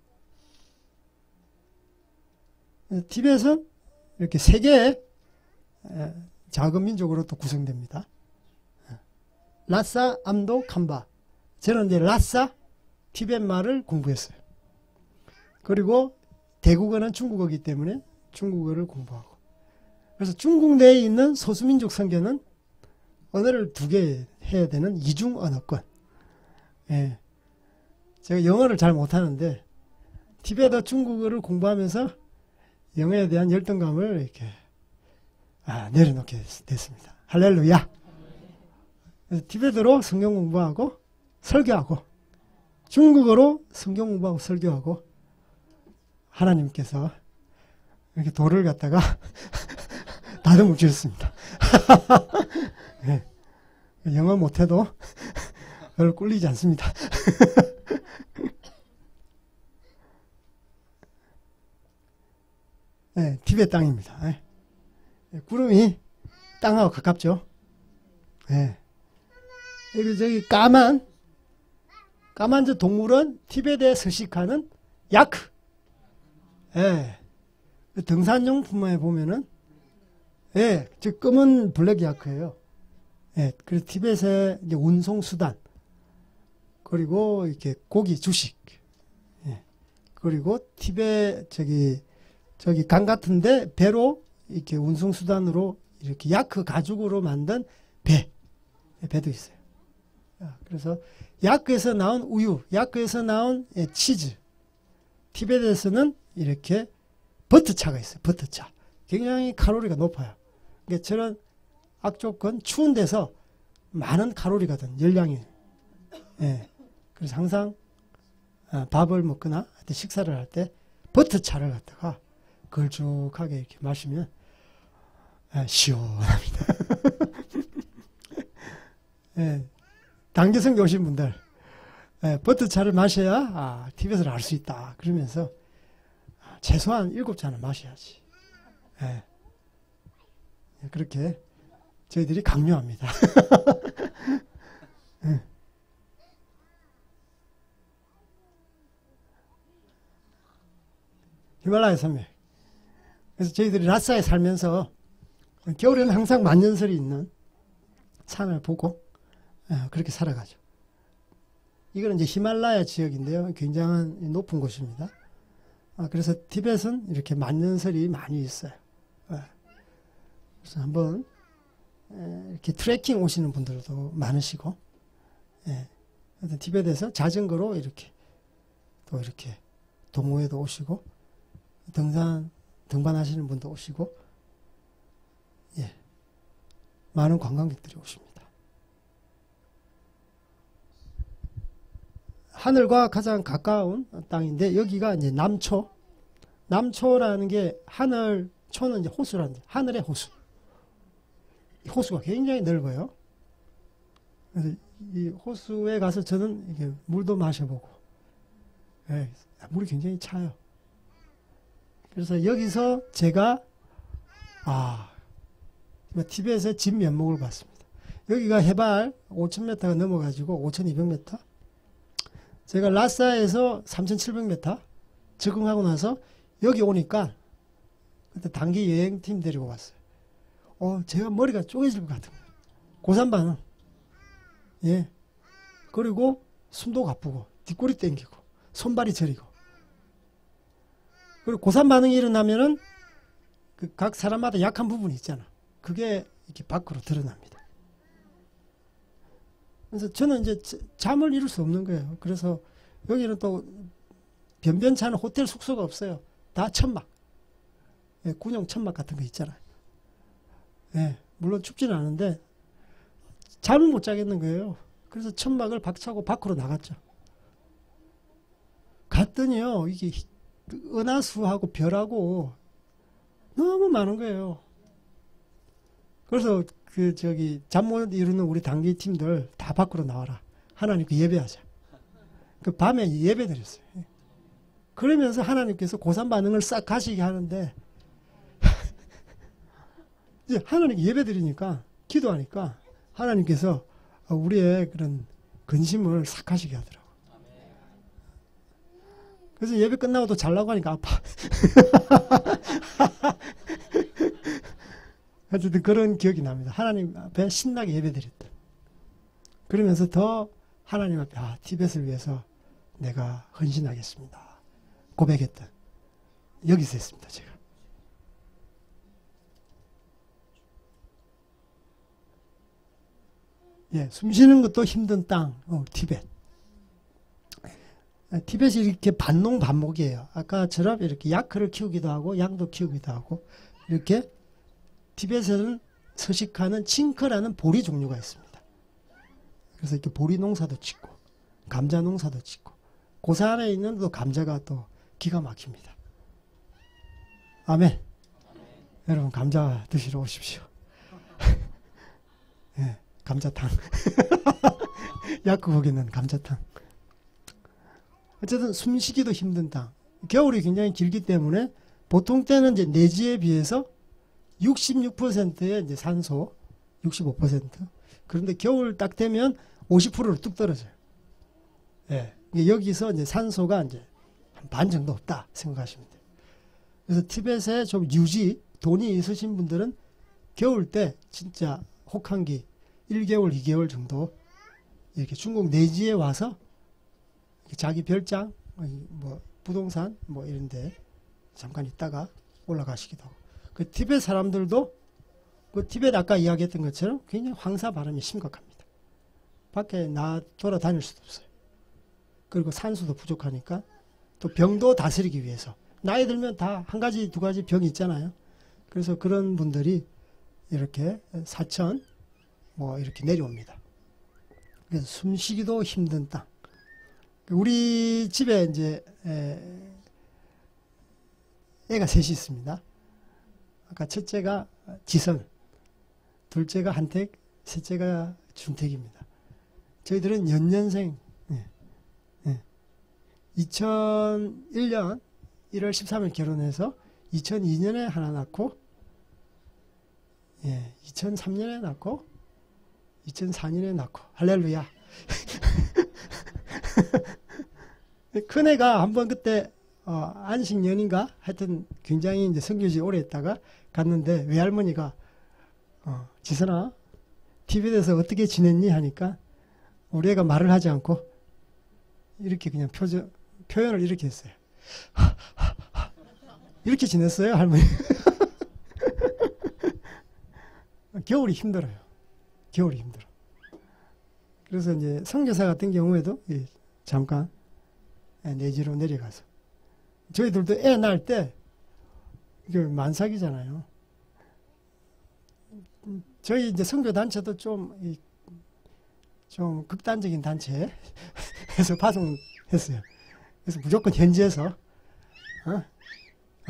티벳은 이렇게 세 개의 작은 민족으로 또 구성됩니다. 라싸, 암도, 캄바. 저는 이제 라싸, 티벳 말을 공부했어요. 그리고 대국어는 중국어이기 때문에 중국어를 공부하고. 그래서 중국 내에 있는 소수민족 선교는 언어를 2개 해야 되는 이중 언어권. 예. 제가 영어를 잘 못하는데 티베트 중국어를 공부하면서 영어에 대한 열등감을 이렇게 내려놓게 됐습니다. 할렐루야. 그래서 티베트로 성경 공부하고 설교하고 중국어로 성경 공부하고 설교하고 하나님께서 이렇게 돌을 갖다가 다듬어 주셨습니다. 네. 영어 못해도 별 꿀리지 않습니다. 네, 티벳 땅입니다. 네. 구름이 땅하고 가깝죠. 네. 여기 저기 까만 저 동물은 티벳에 서식하는 야크. 예. 등산용품에 보면은 예, 저 검은 블랙 야크예요. 예, 그래서 티벳의 이제 운송 수단 그리고 이렇게 고기 주식. 예. 그리고 티벳 저기 강 같은데 배로 이렇게 운송 수단으로 이렇게 야크 가죽으로 만든 배도 있어요. 그래서 야크에서 나온 우유, 야크에서 나온 치즈. 티벳에서는 이렇게 버터차가 있어요. 버터차. 굉장히 칼로리가 높아요. 그러니까 저런 악조건 추운 데서 많은 카로리가 든 열량이. 예. 그래서 항상 밥을 먹거나 식사를 할 때 버터차를 갖다가 걸쭉하게 이렇게 마시면 시원합니다. 예. 당겨성기 오신 분들 버터차를 마셔야 티벳을 알 수 있다. 그러면서 최소한 7잔을 마셔야지. 예. 그렇게 저희들이 강요합니다. 예. 히말라야 산맥. 그래서 저희들이 라싸에 살면서 겨울에는 항상 만년설이 있는 산을 보고 그렇게 살아가죠. 이거는 이제 히말라야 지역인데요. 굉장한 높은 곳입니다. 그래서 티벳은 이렇게 만년설이 많이 있어요. 그래서 한번 이렇게 트레킹 오시는 분들도 많으시고, 티벳에서 자전거로 이렇게 또 이렇게 동호회도 오시고 등반하시는 분도 오시고, 많은 관광객들이 오십니다. 하늘과 가장 가까운 땅인데 여기가 이제 남초. 남초라는 게 초는 이제 호수라는 데, 하늘의 호수. 이 호수가 굉장히 넓어요. 그래서 이 호수에 가서 저는 이게 물도 마셔보고, 물이 굉장히 차요. 그래서 여기서 제가 티벳의 진면목을 봤습니다. 여기가 해발 5,000m가 넘어가지고 5,200m. 제가 라사에서 3,700m 적응하고 나서 여기 오니까 그때 단기 여행팀 데리고 왔어요. 제가 머리가 쪼개질 것 같은 거예요. 고산 반응. 그리고 숨도 가쁘고 뒷골이 땡기고 손발이 저리고. 그리고 고산 반응이 일어나면은 각 사람마다 약한 부분이 있잖아. 그게 이렇게 밖으로 드러납니다. 그래서 저는 이제 잠을 이룰 수 없는 거예요. 그래서 여기는 또 변변찮은 호텔 숙소가 없어요. 다 천막. 군용 천막 같은 거 있잖아요. 물론 춥지는 않은데 잠을 못 자겠는 거예요. 그래서 천막을 박차고 밖으로 나갔죠. 갔더니요, 이게 은하수하고 별하고 너무 많은 거예요. 그래서 잠 못 이루는 우리 단기 팀들 다 밖으로 나와라. 하나님께 예배하자. 밤에 예배 드렸어요. 그러면서 하나님께서 고산 반응을 싹 가시게 하는데, 이제 하나님께 예배 드리니까, 기도하니까, 하나님께서 우리의 그런 근심을 싹 하시게 하더라고. 그래서 예배 끝나고 또 자려고 하니까 아파. 어쨌든 그런 기억이 납니다. 하나님 앞에 신나게 예배 드렸다. 그러면서 더 하나님 앞에 티벳을 위해서 내가 헌신하겠습니다. 고백했던 여기서 했습니다. 제가. 숨쉬는 것도 힘든 땅, 티벳. 티벳이 이렇게 반농반목이에요. 아까처럼 이렇게 야크를 키우기도 하고 양도 키우기도 하고, 이렇게 티벳에는 서식하는 칭커라는 보리 종류가 있습니다. 그래서 이렇게 보리 농사도 짓고 감자 농사도 짓고 고산에 있는 또 감자가 또 기가 막힙니다. 아멘. 여러분 감자 드시러 오십시오. 감자탕. 야크 거기는 감자탕. 어쨌든 숨쉬기도 힘든 땅. 겨울이 굉장히 길기 때문에 보통 때는 이제 내지에 비해서 66%의 이제 산소, 65%. 그런데 겨울 딱 되면 50%로 뚝 떨어져요. 여기서 이제 산소가 이제 한 반 정도 없다 생각하시면 돼요. 그래서 티벳에 좀 돈이 있으신 분들은 겨울 때 진짜 혹한기 1개월, 2개월 정도 이렇게 중국 내지에 와서 자기 별장, 부동산 이런데 잠깐 있다가 올라가시기도 하고. 그 티벳 사람들도 티벳 아까 이야기했던 것처럼 굉장히 황사 바람이 심각합니다. 밖에 돌아다닐 수도 없어요. 그리고 산소도 부족하니까 또 병도 다스리기 위해서 나이 들면 다 한 가지 두 가지 병이 있잖아요. 그래서 그런 분들이 이렇게 사천 이렇게 내려옵니다. 그래서 숨쉬기도 힘든 땅. 우리 집에 이제 애가 셋이 있습니다. 아까 첫째가 지선, 둘째가 한택, 셋째가 준택입니다. 저희들은 연년생. 2001년 1월 13일 결혼해서 2002년에 하나 낳고, 2003년에 낳고, 2004년에 낳고, 할렐루야. 큰애가 한번 그때 안식년인가 하여튼 굉장히 이제 선교지 오래 있다가 갔는데 외할머니가 지선아 TV에서 어떻게 지냈니 하니까 우리 애가 말을 하지 않고 이렇게 그냥 표현을 이렇게 했어요. 이렇게 지냈어요, 할머니? 겨울이 힘들어요. 겨울이 힘들어. 그래서 이제 선교사 같은 경우에도 잠깐 내지로 내려가서 저희들도 애 낳을 때 만삭이잖아요. 저희 이제 선교 단체도 좀 극단적인 단체에서 파송했어요. 그래서 무조건 현지에서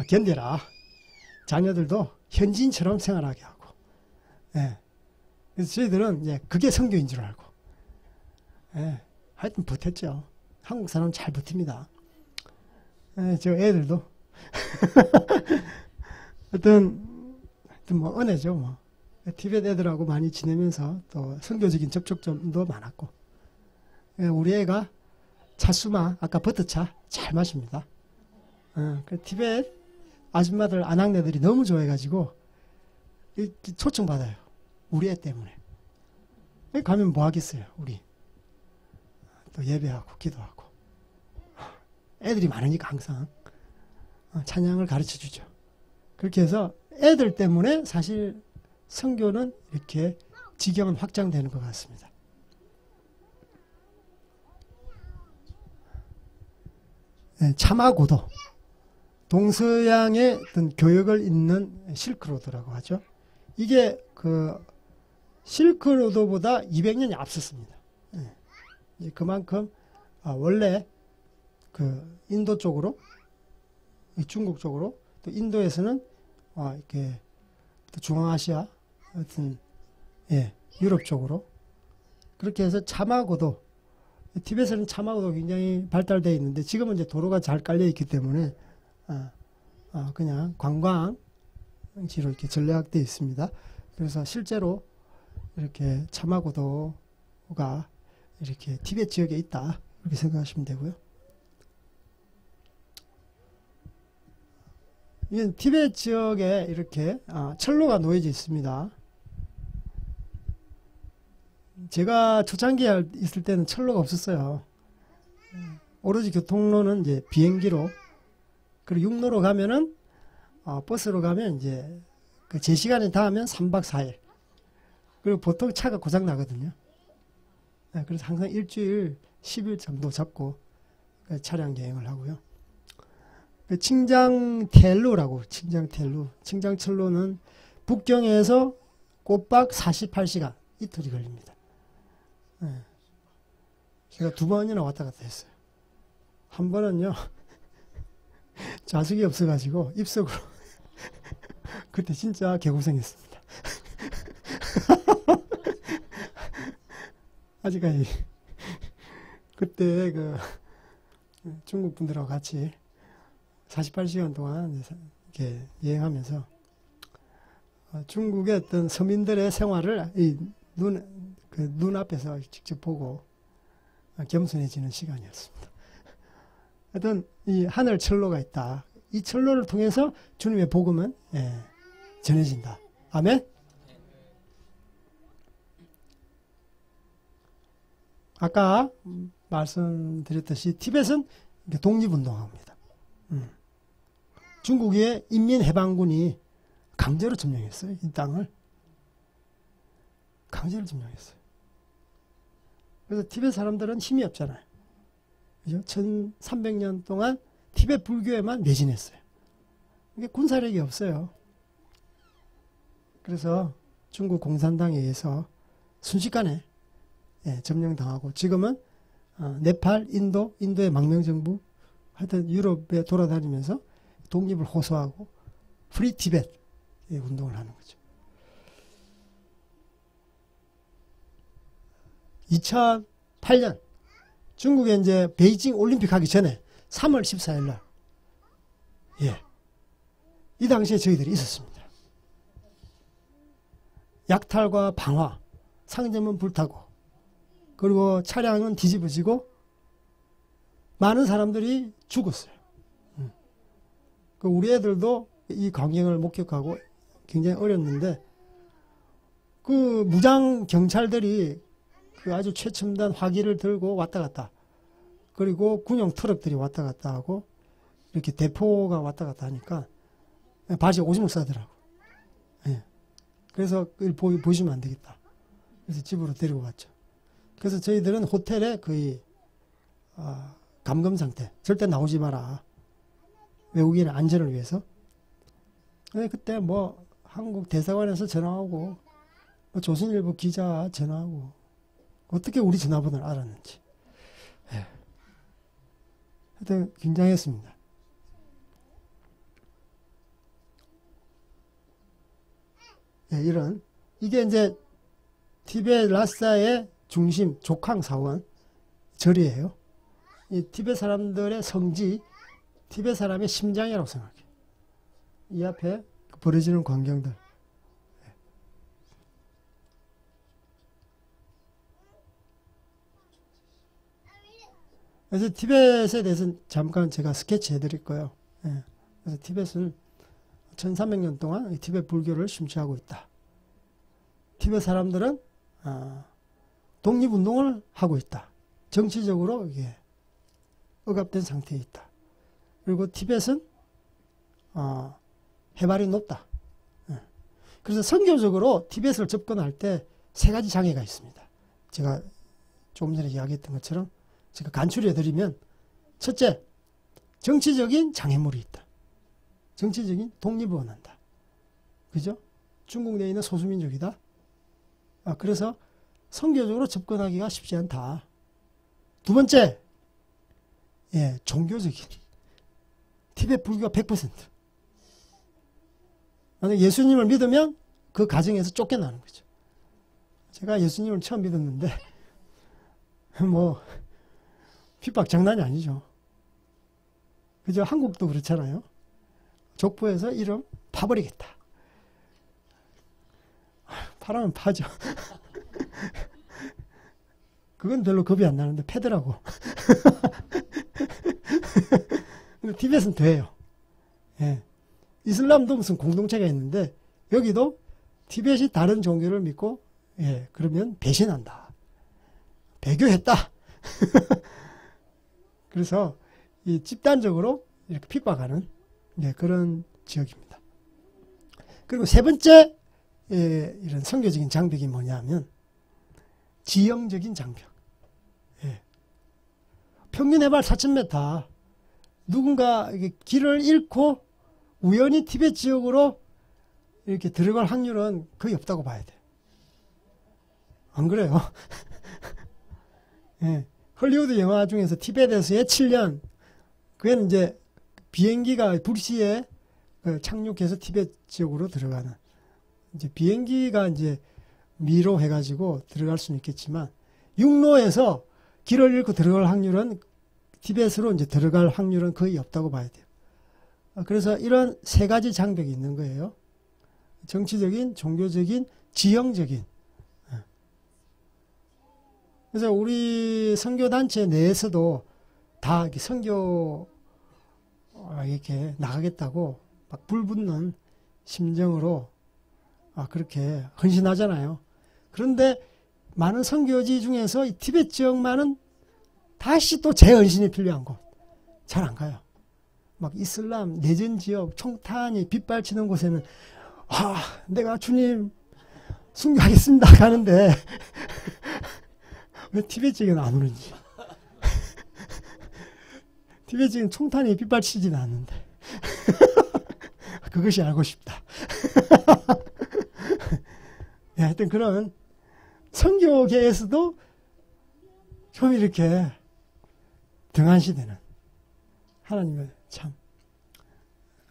견뎌라. 자녀들도 현지인처럼 생활하게 하고. 예. 그래서 저희들은 이제 그게 선교인 줄 알고. 예. 하여튼 버텼죠. 한국 사람 잘 버팁니다. 예, 저 애들도. 하여튼 뭐 은혜죠, 뭐. 티벳 애들하고 많이 지내면서 또 선교적인 접촉점도 많았고. 예, 우리 애가 차수마, 아까 버터차 잘 마십니다. 그 티벳 아줌마들, 아낙네들이 너무 좋아해가지고 초청받아요. 우리 애 때문에. 가면 뭐 하겠어요, 우리. 또 예배하고 기도하고. 애들이 많으니까 항상 찬양을 가르쳐주죠. 그렇게 해서 애들 때문에 사실 선교는 이렇게 지경은 확장되는 것 같습니다. 네, 차마고도 동서양의 어떤 교역을 잇는 실크로드라고 하죠. 이게 그 실크로드보다 200년이 앞섰습니다. 네. 그만큼 원래 그 인도 쪽으로, 중국 쪽으로, 또 인도에서는 이렇게 또 중앙아시아 같은 유럽 쪽으로 그렇게 해서 차마고도, 티벳에는 차마고도 굉장히 발달되어 있는데 지금은 이제 도로가 잘 깔려 있기 때문에 그냥 관광지로 이렇게 전략되어 있습니다. 그래서 실제로 이렇게 차마고도가 이렇게 티벳 지역에 있다, 이렇게 생각하시면 되고요. 이건 티벳 지역에 이렇게 철로가 놓여져 있습니다. 제가 초창기에 있을 때는 철로가 없었어요. 오로지 교통로는 이제 비행기로, 그리고 육로로 가면은 버스로 가면 이제 그 제 시간에 닿으면 3박 4일. 그리고 보통 차가 고장 나거든요. 그래서 항상 일주일 10일 정도 잡고 차량 여행을 하고요. 칭장텔루라고, 칭장철로는 북경에서 꼬박 48시간, 이틀이 걸립니다. 제가 2번이나 왔다 갔다 했어요. 한 번은요, 좌석이 없어가지고 입석으로 그때 진짜 개고생했습니다. 아직까지 그때 그 중국 분들하고 같이 48시간 동안 이렇게 여행하면서 중국의 어떤 서민들의 생활을 눈앞에서 직접 보고 겸손해지는 시간이었습니다. 하여튼 이 하늘 철로가 있다. 이 철로를 통해서 주님의 복음은 전해진다. 아멘. 아까 말씀드렸듯이 티벳은 독립운동합니다. 중국의 인민해방군이 강제로 점령했어요. 이 땅을 강제로 점령했어요. 그래서 티벳 사람들은 힘이 없잖아요. 그죠? 1300년 동안 티벳 불교에만 매진했어요. 이게 군사력이 없어요. 그래서 중국 공산당에 의해서 순식간에 점령당하고, 지금은 네팔, 인도의 망명정부, 하여튼 유럽에 돌아다니면서 독립을 호소하고 프리 티벳 운동을 하는 거죠. 2008년 중국에 이제 베이징 올림픽 하기 전에 3월 14일 날, 이 당시에 저희들이 있었습니다. 약탈과 방화, 상점은 불타고, 그리고 차량은 뒤집어지고 많은 사람들이 죽었어요. 우리 애들도 이 광경을 목격하고 굉장히 어렸는데, 그 무장 경찰들이 그 아주 최첨단 화기를 들고 왔다 갔다, 그리고 군용 트럭들이 왔다 갔다 하고 이렇게 대포가 왔다 갔다 하니까 바지에 오줌을 싸더라고. 예. 그래서 그걸 보시면 안 되겠다. 그래서 집으로 데리고 갔죠. 그래서 저희들은 호텔에 거의 감금 상태. 절대 나오지 마라. 외국인의 안전을 위해서. 근데 그때 뭐 한국 대사관에서 전화하고 뭐 조선일보 기자 전화하고 어떻게 우리 전화번호를 알았는지. 예. 하여튼 굉장했습니다. 예, 이게 이제 티베트 라사의 중심 족항 사원 절이에요. 이 티베트 사람들의 성지, 티베트 사람의 심장이라고 생각해요. 이 앞에 벌어지는 광경들. 그래서 티벳에 대해서는 잠깐 제가 스케치 해드릴 거예요. 예. 그래서 티벳은 1300년 동안 티벳 불교를 심취하고 있다. 티벳 사람들은 독립운동을 하고 있다. 정치적으로 이게 억압된 상태에 있다. 그리고 티벳은 해발이 높다. 예. 그래서 선교적으로 티벳을 접근할 때 세 가지 장애가 있습니다. 제가 조금 전에 이야기했던 것처럼 제가 간추려드리면, 첫째, 정치적인 장애물이 있다. 정치적인 독립을 원한다. 그죠? 중국 내에 있는 소수민족이다. 그래서 선교적으로 접근하기가 쉽지 않다. 두 번째, 예, 종교적인. 티베트 불교가 100%. 만약 예수님을 믿으면 그 가정에서 쫓겨나는 거죠. 제가 예수님을 처음 믿었는데, 뭐, 핍박 장난이 아니죠. 그죠? 한국도 그렇잖아요. 족보에서 이름 파버리겠다. 파라면 파죠. 그건 별로 겁이 안 나는데 패더라고. 근데 티벳은 돼요. 예. 이슬람도 무슨 공동체가 있는데 여기도 티벳이 다른 종교를 믿고, 예, 그러면 배신한다. 배교했다. 그래서 이 집단적으로 이렇게 핍박하는, 네, 그런 지역입니다. 그리고 세 번째, 예, 이런 선교적인 장벽이 뭐냐면 지형적인 장벽. 예. 평균 해발 4,000m. 누군가 길을 잃고 우연히 티벳 지역으로 이렇게 들어갈 확률은 거의 없다고 봐야 돼요. 안 그래요? 예. 헐리우드 영화 중에서 티벳에서의 7년, 그게 이제 비행기가 불시에 착륙해서 티벳 지역으로 들어가는, 이제 비행기가 이제 미로 해가지고 들어갈 수는 있겠지만, 육로에서 길을 잃고 들어갈 확률은, 티벳으로 이제 들어갈 확률은 거의 없다고 봐야 돼요. 그래서 이런 세 가지 장벽이 있는 거예요. 정치적인, 종교적인, 지형적인. 그래서 우리 선교단체 내에서도 다 이렇게 선교 이렇게 나가겠다고 막 불붙는 심정으로 그렇게 헌신하잖아요. 그런데 많은 선교지 중에서 이 티벳 지역만은 다시 또 재헌신이 필요한 곳. 잘 안 가요. 막 이슬람 내전 지역 총탄이 빗발치는 곳에는 내가 주님 순교하겠습니다 가는데 왜 티벳 지역은 안 오는지. 티벳 지역은 총탄이 빗발치지는 않는데. 그것이 알고 싶다. 네, 하여튼 그런 선교계에서도 좀 이렇게 등한시되는 하나님의 참.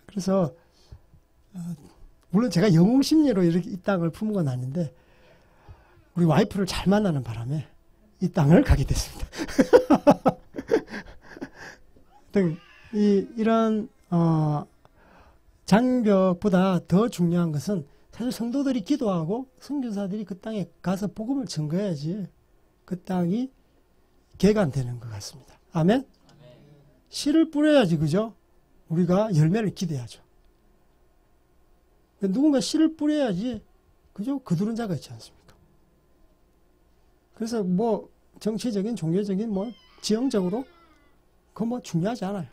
그래서 물론 제가 영웅심리로 이렇게 이 땅을 품은 건 아닌데 우리 와이프를 잘 만나는 바람에 이 땅을 가게 됐습니다. 이런 장벽보다 더 중요한 것은 사실 성도들이 기도하고 선교사들이 그 땅에 가서 복음을 전거해야지 그 땅이 개간되는 것 같습니다. 아멘? 씨를 뿌려야지, 그죠? 우리가 열매를 기대야죠. 누군가 씨를 뿌려야지, 그죠? 거두는 자가 있지 않습니까? 그래서 뭐 정치적인, 종교적인, 뭐 지형적으로 그거 뭐 중요하지 않아요.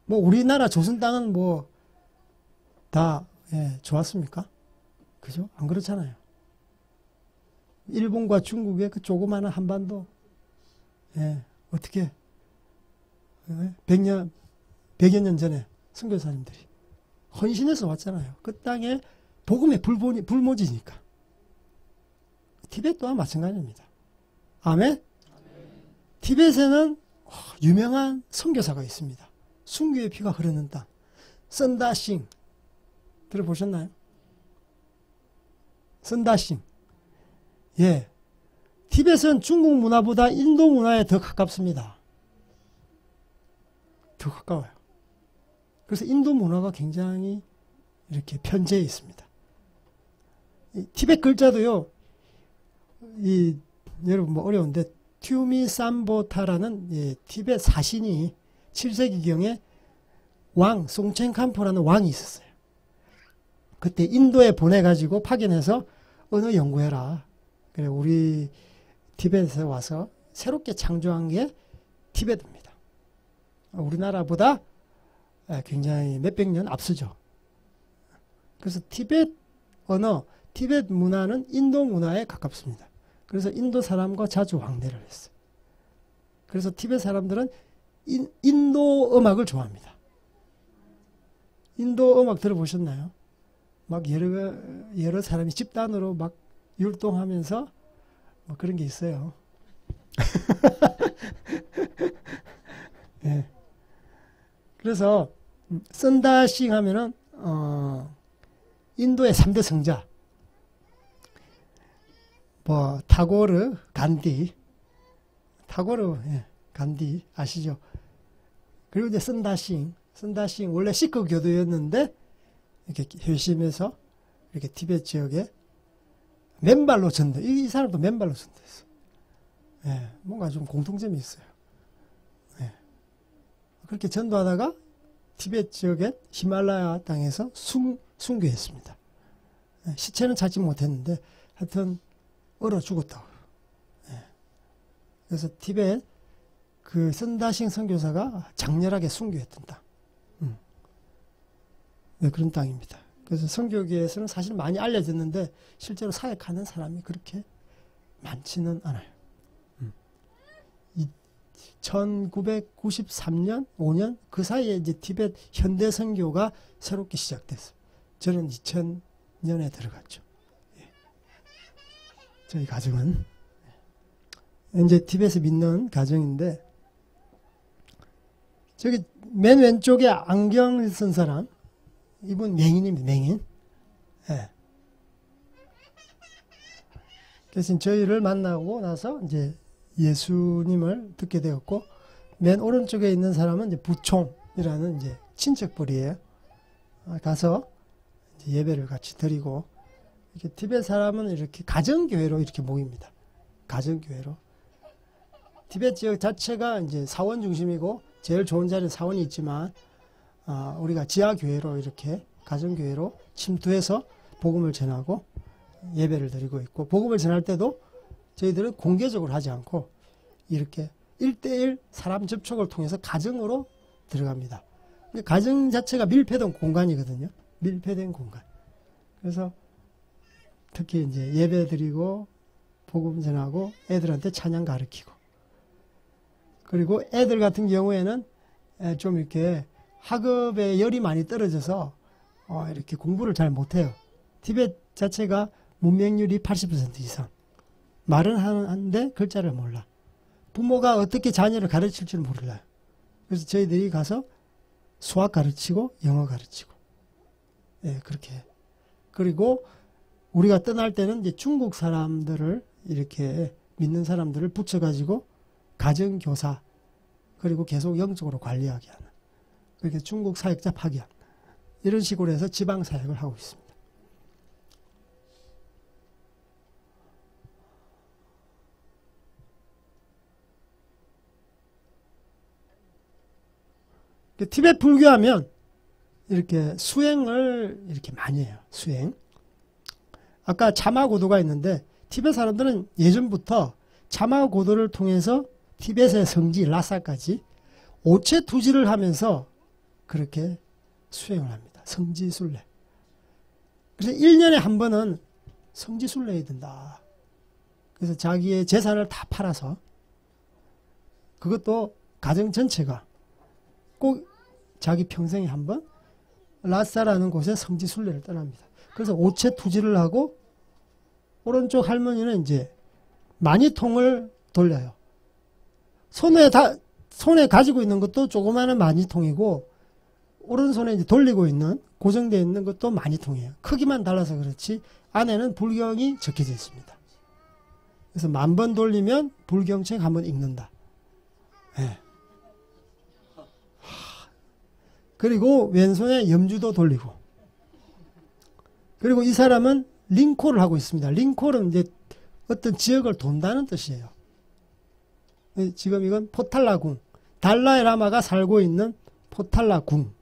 뭐 우리나라 조선 땅은 뭐 다 좋았습니까? 그죠? 안 그렇잖아요. 일본과 중국의 그 조그마한 한반도, 어떻게 100여 년 전에 선교사님들이 헌신해서 왔잖아요. 그 땅에 복음의 불모지니까. 티벳 또한 마찬가지입니다. 아멘? 티벳에는 유명한 선교사가 있습니다. 순교의 피가 흐르는 땅. 선다싱. 들어보셨나요? 선다싱. 예. 티벳은 중국 문화보다 인도 문화에 더 가깝습니다. 더 가까워요. 그래서 인도 문화가 굉장히 이렇게 편재해 있습니다. 이 티벳 글자도요, 여러분 뭐 어려운데, 튜미삼보타라는 티벳 사신이 7세기경에 왕, 송첸캄포라는 왕이 있었어요. 그때 인도에 보내가지고 파견해서 언어 연구해라. 그래, 우리 티벳에 와서 새롭게 창조한 게 티벳입니다. 우리나라보다 굉장히 몇백 년 앞서죠. 그래서 티벳 언어, 티벳 문화는 인도 문화에 가깝습니다. 그래서 인도 사람과 자주 왕래를 했어요. 그래서 티벳 사람들은 인도 음악을 좋아합니다. 인도 음악 들어보셨나요? 막 여러 사람이 집단으로 막 율동하면서 뭐 그런 게 있어요. 네. 그래서 선다싱 하면은 인도의 3대 성자 뭐 타고르, 간디, 간디 아시죠? 그리고 이제 선다싱 원래 시크 교도였는데 이렇게 회심해서 이렇게 티벳 지역에 맨발로 전도. 이 사람도 맨발로 전도했어. 예, 뭔가 좀 공통점이 있어요. 예. 그렇게 전도하다가 티벳 지역의 히말라야 땅에서 순교했습니다. 예, 시체는 찾지 못했는데 하여튼 얼어 죽었다고. 예. 그래서 티벳 그 선다싱 선교사가 장렬하게 순교했던 땅. 네, 그런 땅입니다. 그래서 선교계에서는 사실 많이 알려졌는데 실제로 사역하는 사람이 그렇게 많지는 않아요. 1993년, 5년 그 사이에 이제 티벳 현대 선교가 새롭게 시작됐어요. 저는 2000년에 들어갔죠. 예. 저희 가정은 이제 티벳에 믿는 가정인데 저기 맨 왼쪽에 안경 쓴 사람 이분 맹인입니다. 맹인. 예. 그래서 저희를 만나고 나서 이제 예수님을 듣게 되었고, 맨 오른쪽에 있는 사람은 이제 부총이라는 이제 친척벌이에요. 가서 이제 예배를 같이 드리고, 이렇게 티벳 사람은 이렇게 가정교회로 이렇게 모입니다. 가정교회로. 티벳 지역 자체가 이제 사원 중심이고, 제일 좋은 자리는 사원이 있지만, 우리가 지하교회로 이렇게 가정교회로 침투해서 복음을 전하고 예배를 드리고 있고, 복음을 전할 때도 저희들은 공개적으로 하지 않고 이렇게 1대1 사람 접촉을 통해서 가정으로 들어갑니다. 가정 자체가 밀폐된 공간이거든요. 밀폐된 공간. 그래서 특히 이제 예배 드리고 복음 전하고 애들한테 찬양 가르치고, 그리고 애들 같은 경우에는 좀 이렇게 학업에 열이 많이 떨어져서 이렇게 공부를 잘 못해요. 티벳 자체가 문맹률이 80% 이상. 말은 하는데 글자를 몰라. 부모가 어떻게 자녀를 가르칠 줄 몰라요. 그래서 저희들이 가서 수학 가르치고 영어 가르치고, 예, 그렇게. 그리고 우리가 떠날 때는 이제 중국 사람들을 이렇게 믿는 사람들을 붙여가지고 가정교사, 그리고 계속 영적으로 관리하게 하는, 그렇게 중국 사역자 파견, 이런 식으로 해서 지방 사역을 하고 있습니다. 티벳 불교하면 이렇게 수행을 이렇게 많이 해요. 수행. 아까 자마고도가 있는데 티벳 사람들은 예전부터 자마고도를 통해서 티벳의 성지 라사까지 오체투지를 하면서 그렇게 수행을 합니다. 성지순례. 그래서 1년에 한 번은 성지순례 해야 된다. 그래서 자기의 재산을 다 팔아서 그것도 가정 전체가 꼭 자기 평생에 한 번 라사라는 곳에 성지순례를 떠납니다. 그래서 오체 투지를 하고 오른쪽 할머니는 이제 마니통을 돌려요. 손에 가지고 있는 것도 조그마한 마니통이고 오른손에 이제 돌리고 있는 고정되어 있는 것도 마니통이에요. 크기만 달라서 그렇지 안에는 불경이 적혀져 있습니다. 그래서 10,000번 돌리면 불경책 한번 읽는다. 네. 그리고 왼손에 염주도 돌리고 그리고 이 사람은 링코를 하고 있습니다. 링코는 이제 어떤 지역을 돈다는 뜻이에요. 지금 이건 포탈라궁, 달라이라마가 살고 있는 포탈라궁,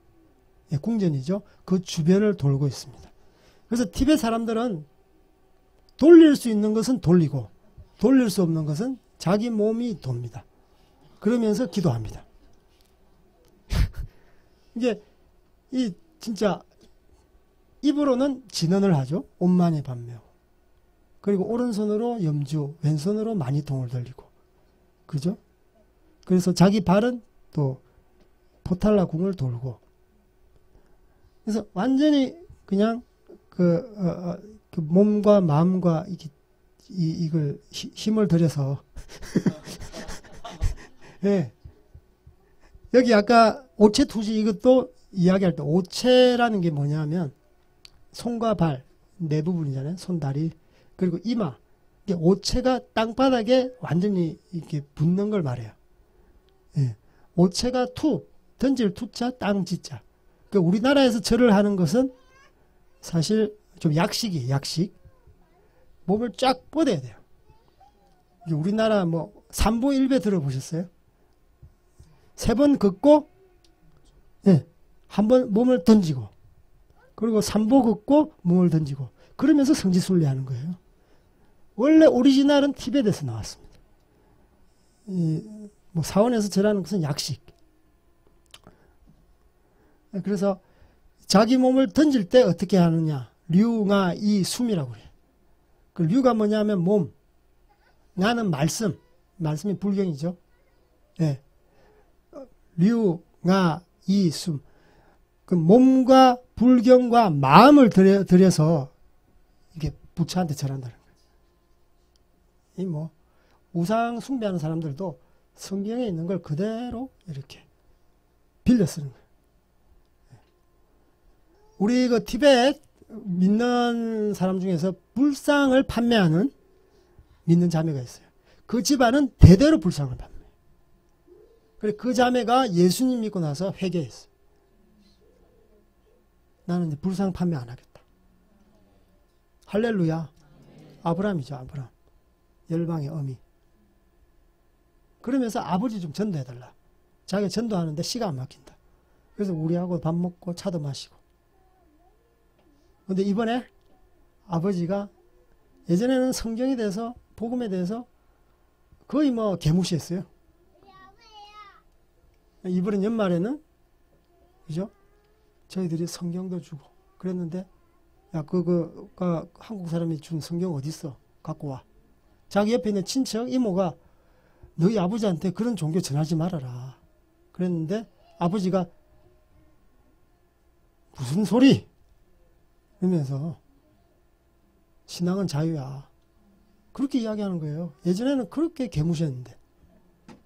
궁전이죠. 그 주변을 돌고 있습니다. 그래서 티베트 사람들은 돌릴 수 있는 것은 돌리고 돌릴 수 없는 것은 자기 몸이 돕니다. 그러면서 기도합니다. 이게 진짜 입으로는 진언을 하죠. 온만에 반며. 그리고 오른손으로 염주, 왼손으로 마니통을 돌리고. 그죠? 그래서 자기 발은 또 포탈라 궁을 돌고. 그래서 완전히 그냥 그 몸과 마음과 이걸 힘을 들여서 네. 여기 아까 오체 투지 이것도 이야기할 때 오체라는 게 뭐냐면 손과 발 네 부분이잖아요. 손, 다리 그리고 이마. 이게 오체가 땅바닥에 완전히 이렇게 붙는 걸 말해요. 예. 오체가 투 던질 투자 땅 지자. 그러니까 우리나라에서 절을 하는 것은 사실 좀 약식이에요. 약식. 몸을 쫙 뻗어야 돼요. 우리나라 뭐 삼보 일배 들어보셨어요? 3번 긋고 예, 한번 몸을 던지고 그리고 3보 긋고 몸을 던지고 그러면서 성지순례 하는 거예요. 원래 오리지널은 티베트에서 나왔습니다. 뭐 사원에서 절하는 것은 약식. 그래서 자기 몸을 던질 때 어떻게 하느냐. 류가 이 숨이라고 그래요. 그 류가 뭐냐면 몸. 나는 말씀. 말씀이 불경이죠. 예. 류가 이 숨. 그 몸과 불경과 마음을 들여서 이게 부처한테 절한다는 거예요. 이 뭐 우상 숭배하는 사람들도 성경에 있는 걸 그대로 이렇게 빌려 쓰는 거예요. 우리 그 티베트 믿는 사람 중에서 불상을 판매하는 믿는 자매가 있어요. 그 집안은 대대로 불상을 판매해요. 그래 그 자매가 예수님 믿고 나서 회개했어요. 나는 이제 불상 판매 안 하겠다. 할렐루야. 아브라함이죠. 아브라함. 열방의 어미. 그러면서 아버지 좀 전도해달라. 자기가 전도하는데 시가 안 막힌다. 그래서 우리하고 밥 먹고 차도 마시고. 근데 이번에 아버지가 예전에는 성경에 대해서 복음에 대해서 거의 뭐 개무시했어요. 이번엔 연말에는 그죠? 저희들이 성경도 주고 그랬는데 야 그거 한국 사람이 준 성경 어디 있어? 갖고 와. 자기 옆에 있는 친척 이모가 너희 아버지한테 그런 종교 전하지 말아라. 그랬는데 아버지가 무슨 소리? 이러면서 신앙은 자유야. 그렇게 이야기하는 거예요. 예전에는 그렇게 개무시했는데.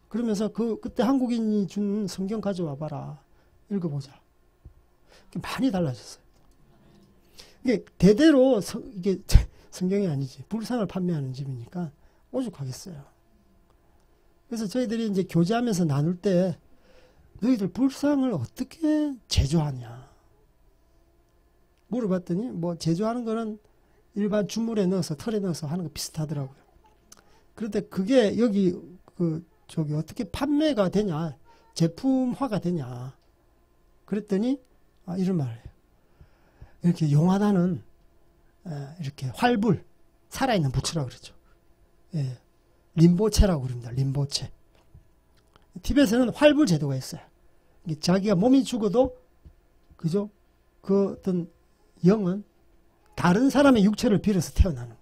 그러면서 그때 한국인이 준 성경 가져와 봐라. 읽어보자. 많이 달라졌어요. 이게 대대로 이게 성경이 아니지. 불상을 판매하는 집이니까 오죽하겠어요. 그래서 저희들이 이제 교제하면서 나눌 때 너희들 불상을 어떻게 제조하냐. 물어봤더니 뭐 제조하는 거는 일반 주물에 넣어서 털에 넣어서 하는 거 비슷하더라고요. 그런데 그게 여기 저기 어떻게 판매가 되냐. 제품화가 되냐. 그랬더니 이런 말이에요. 이렇게 용하다는 이렇게 활불 살아있는 부처라고 그러죠. 예, 림보체라고 그럽니다. 림보체. 티베트에는 활불 제도가 있어요. 자기가 몸이 죽어도 그죠? 그 어떤 영은 다른 사람의 육체를 빌어서 태어나는 거예요.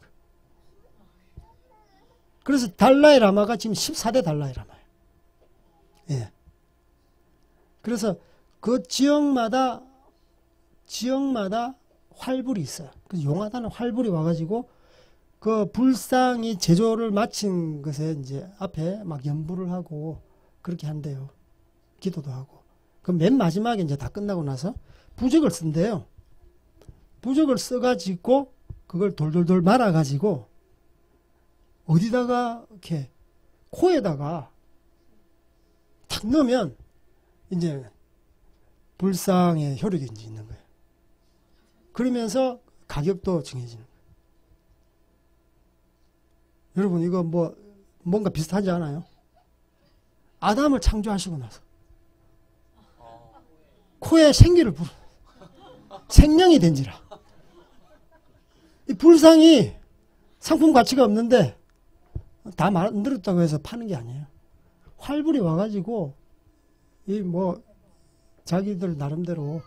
그래서 달라이라마가 지금 14대 달라이라마예요. 예. 그래서 그 지역마다 활불이 있어요. 그래서 용하다는 활불이 와가지고 그 불상이 제조를 마친 것에 이제 앞에 막 연부를 하고 그렇게 한대요. 기도도 하고. 그 맨 마지막에 이제 다 끝나고 나서 부적을 쓴대요. 부적을 써가지고 그걸 돌돌돌 말아가지고 어디다가 이렇게 코에다가 탁 넣으면 이제 불상의 효력이 이제 있는 거예요. 그러면서 가격도 정해지는 거예요. 여러분 이거 뭐 뭔가 비슷하지 않아요? 아담을 창조하시고 나서 코에 생기를 불어 생명이 된지라. 이 불상이 상품 가치가 없는데 다 만들었다고 해서 파는 게 아니에요. 활불이 와가지고 이 뭐 자기들 나름대로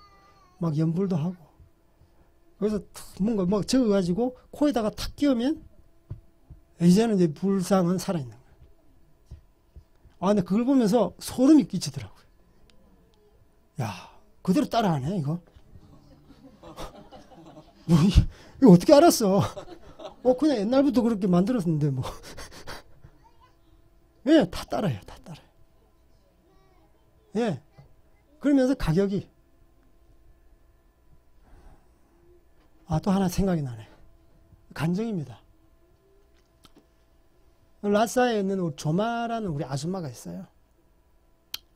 막 연불도 하고 그래서 뭔가 막 적어가지고 코에다가 탁 끼우면 이제는 이제 불상은 살아있는 거예요. 아, 근데 그걸 보면서 소름이 끼치더라고요. 야, 그대로 따라하네, 이거. 뭐, 이거 어떻게 알았어? 그냥 옛날부터 그렇게 만들었는데, 뭐. 예, 다 따라해요, 다 따라해요. 예. 그러면서 가격이. 또 하나 생각이 나네. 간정입니다. 라싸에 있는 조마라는 우리 아줌마가 있어요.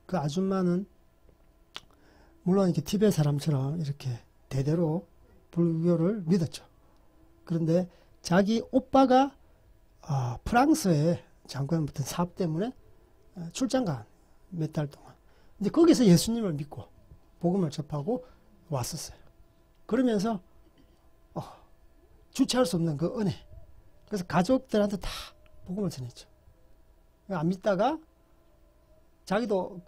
그 아줌마는 물론 이렇게 티베트 사람처럼 이렇게 대대로 불교를 믿었죠. 그런데 자기 오빠가 프랑스에 잠깐 붙은 사업 때문에 출장 간 몇 달 동안. 이제 거기서 예수님을 믿고 복음을 접하고 왔었어요. 그러면서 주체할 수 없는 그 은혜. 그래서 가족들한테 다 복음을 전했죠. 안 믿다가 자기도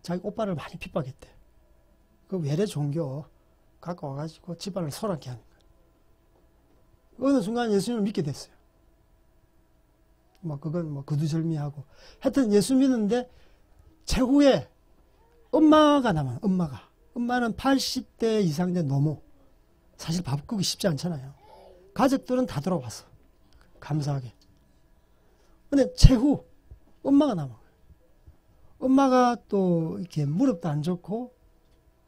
자기 오빠를 많이 핍박했대. 그 외래 종교 갖고 와가지고 집안을 소란케 하는 거예요. 어느 순간 예수님을 믿게 됐어요. 그건 거두절미하고. 하여튼 예수 믿는데 최후에 엄마가 남아요. 엄마는 80대 이상 된 노모. 사실 바꾸기 쉽지 않잖아요. 가족들은 다 돌아왔어. 감사하게. 근데 최후 엄마가 남아요. 엄마가 또 이렇게 무릎도 안 좋고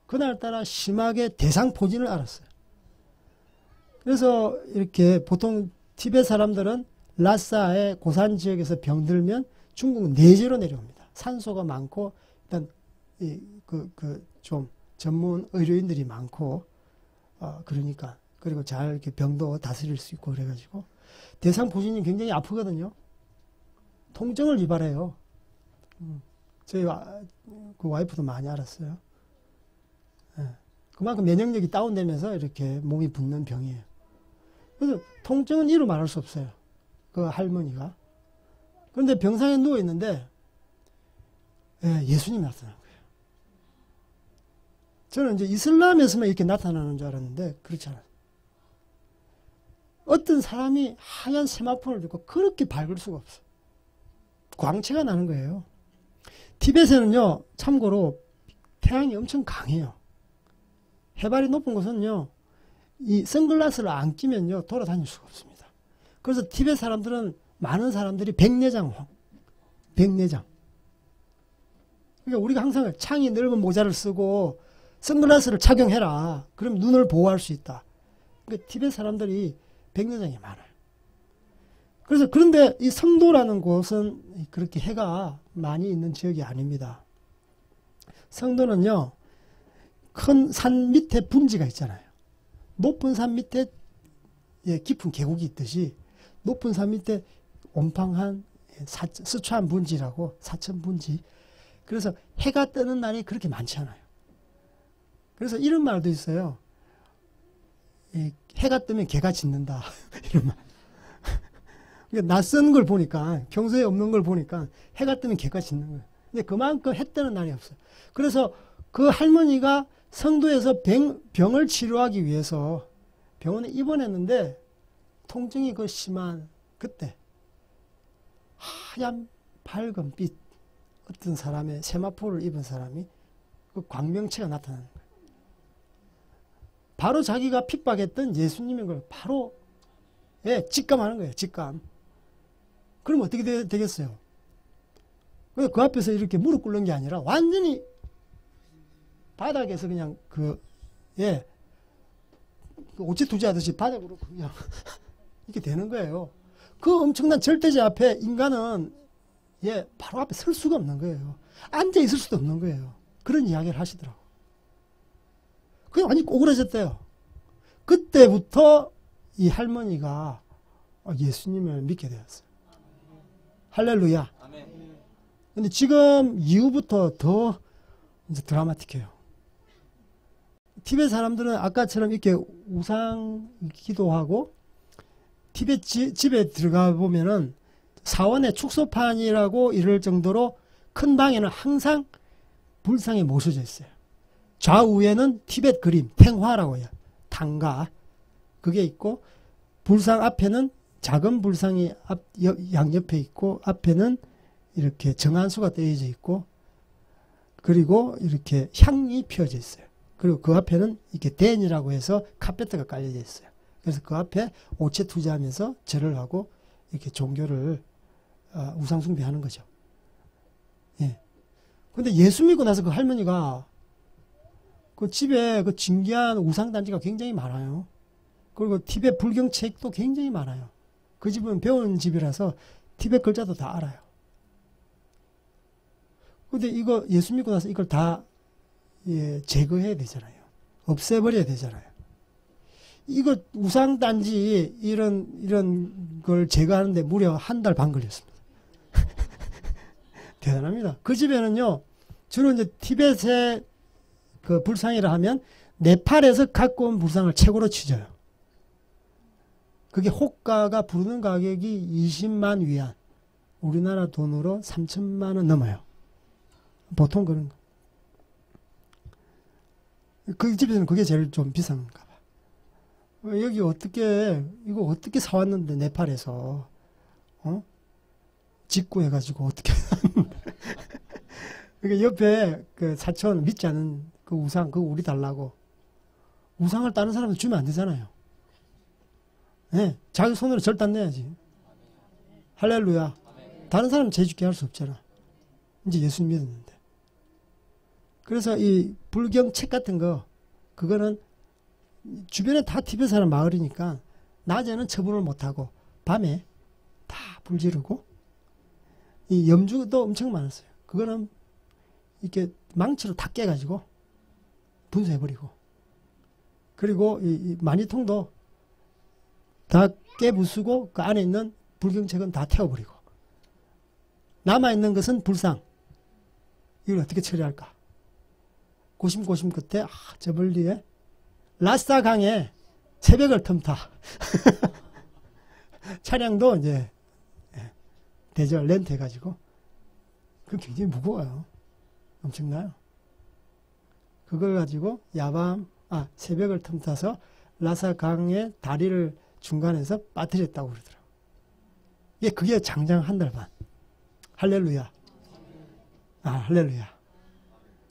그날따라 심하게 대상포진을 앓았어요. 그래서 이렇게 보통 티베트 사람들은 라싸의 고산 지역에서 병들면 중국 내지로 내려옵니다. 산소가 많고 일단 좀 전문 의료인들이 많고 그러니까 그리고 잘 이렇게 병도 다스릴 수 있고 그래가지고 대상포진이 굉장히 아프거든요. 통증을 유발해요. 저희 그 와이프도 많이 알았어요. 예. 그만큼 면역력이 다운되면서 이렇게 몸이 붓는 병이에요. 그래서 통증은 이루 말할 수 없어요. 그 할머니가. 그런데 병상에 누워 있는데 예수님이 나타난 거예요. 저는 이제 이슬람에서만 이렇게 나타나는 줄 알았는데 그렇지 않아요. 어떤 사람이 하얀 세마포를 들고 그렇게 밝을 수가 없어요. 광채가 나는 거예요. 티벳에는요, 참고로 태양이 엄청 강해요. 해발이 높은 곳은요, 이 선글라스를 안 끼면요, 돌아다닐 수가 없습니다. 그래서 티벳 사람들은, 많은 사람들이 백내장. 그러니까 우리가 항상 창이 넓은 모자를 쓰고 선글라스를 착용해라. 그럼 눈을 보호할 수 있다. 그러니까 티벳 사람들이 백내장이 많아요. 그래서 그런데 이 성도라는 곳은 그렇게 해가 많이 있는 지역이 아닙니다. 성도는요, 큰 산 밑에 분지가 있잖아요. 높은 산 밑에 깊은 계곡이 있듯이 높은 산 밑에 온팡한 스촨 분지라고 사천 분지. 그래서 해가 뜨는 날이 그렇게 많지 않아요. 그래서 이런 말도 있어요. 해가 뜨면 개가 짖는다. 이런 말. 그러니까 낯선 걸 보니까, 평소에 없는 걸 보니까 해가 뜨면 개가 짖는 거예요. 근데 그만큼 해 뜨는 날이 없어요. 그래서 그 할머니가 성도에서 병을 치료하기 위해서 병원에 입원했는데 통증이 그 심한 그때 하얀 밝은 빛 어떤 사람의 세마포를 입은 사람이 그 광명체가 나타나는 거예요. 바로 자기가 핍박했던 예수님인 걸 바로 직감하는 거예요. 직감. 그럼 어떻게 되겠어요? 그 앞에서 이렇게 무릎 꿇는 게 아니라 완전히 바닥에서 그냥 오치 투지하듯이 바닥으로 그냥 이렇게 되는 거예요. 그 엄청난 절대자 앞에 인간은 바로 앞에 설 수가 없는 거예요. 앉아 있을 수도 없는 거예요. 그런 이야기를 하시더라고. 그냥 완전히 오그라졌대요. 그때부터 이 할머니가 예수님을 믿게 되었어요. 할렐루야. 근데 지금 이후부터 더 이제 드라마틱해요. 티베트 사람들은 아까처럼 이렇게 우상 기도하고 티베트 집에 들어가 보면은 사원의 축소판이라고 이럴 정도로 큰 방에는 항상 불상이 모셔져 있어요. 좌우에는 티베트 그림, 탱화라고 해요. 당가. 그게 있고, 불상 앞에는 작은 불상이 양옆에 있고, 앞에는 이렇게 정한수가 떼어져 있고, 그리고 이렇게 향이 피어져 있어요. 그리고 그 앞에는 이렇게 댄이라고 해서 카페트가 깔려져 있어요. 그래서 그 앞에 오체 투자하면서 절을 하고, 이렇게 종교를 우상숭배하는 거죠. 예. 근데 예수 믿고 나서 그 할머니가 그 집에 그 진귀한 우상단지가 굉장히 많아요. 그리고 티베트 불경 책도 굉장히 많아요. 그 집은 배운 집이라서 티베트 글자도 다 알아요. 근데 이거 예수 믿고 나서 이걸 다 제거해야 되잖아요. 없애버려야 되잖아요. 이거 우상단지 이런 걸 제거하는데 무려 1달 반 걸렸습니다. 대단합니다. 그 집에는요, 주로 이제 티베트의 그 불상이라 하면 네팔에서 갖고 온 불상을 최고로 치져요. 그게 호가가 부르는 가격이 20만 위안. 우리나라 돈으로 3천만 원 넘어요. 보통 그런 거. 그 집에서는 그게 제일 좀 비싼가 봐. 여기 이거 어떻게 사왔는데, 네팔에서. 직구해가지고 어떻게. 그러니까 옆에 그 사촌 믿지 않은 그 우상, 그거 우리 달라고. 우상을 다른 사람한테 주면 안 되잖아요. 네, 자기 손으로 절단 내야지. 할렐루야. 다른 사람 재주게 할 수 없잖아. 이제 예수 믿었는데. 그래서 이 불경 책 같은 거, 그거는 주변에 다 티베트 사람 마을이니까 낮에는 처분을 못하고 밤에 다 불 지르고, 이 염주도 엄청 많았어요. 그거는 이렇게 망치로 다 깨가지고 분쇄해버리고, 그리고 이 마니통도 다 깨부수고 그 안에 있는 불경책은 다 태워버리고, 남아있는 것은 불상. 이걸 어떻게 처리할까? 고심고심 끝에 저 멀리에 라싸 강에 새벽을 틈타 차량도 이제 대절 렌트 해가지고, 그 굉장히 무거워요. 엄청나요. 그걸 가지고 새벽을 틈타서 라싸 강의 다리를 중간에서 빠뜨렸다고 그러더라고요. 그게 장장 1달 반. 할렐루야. 할렐루야.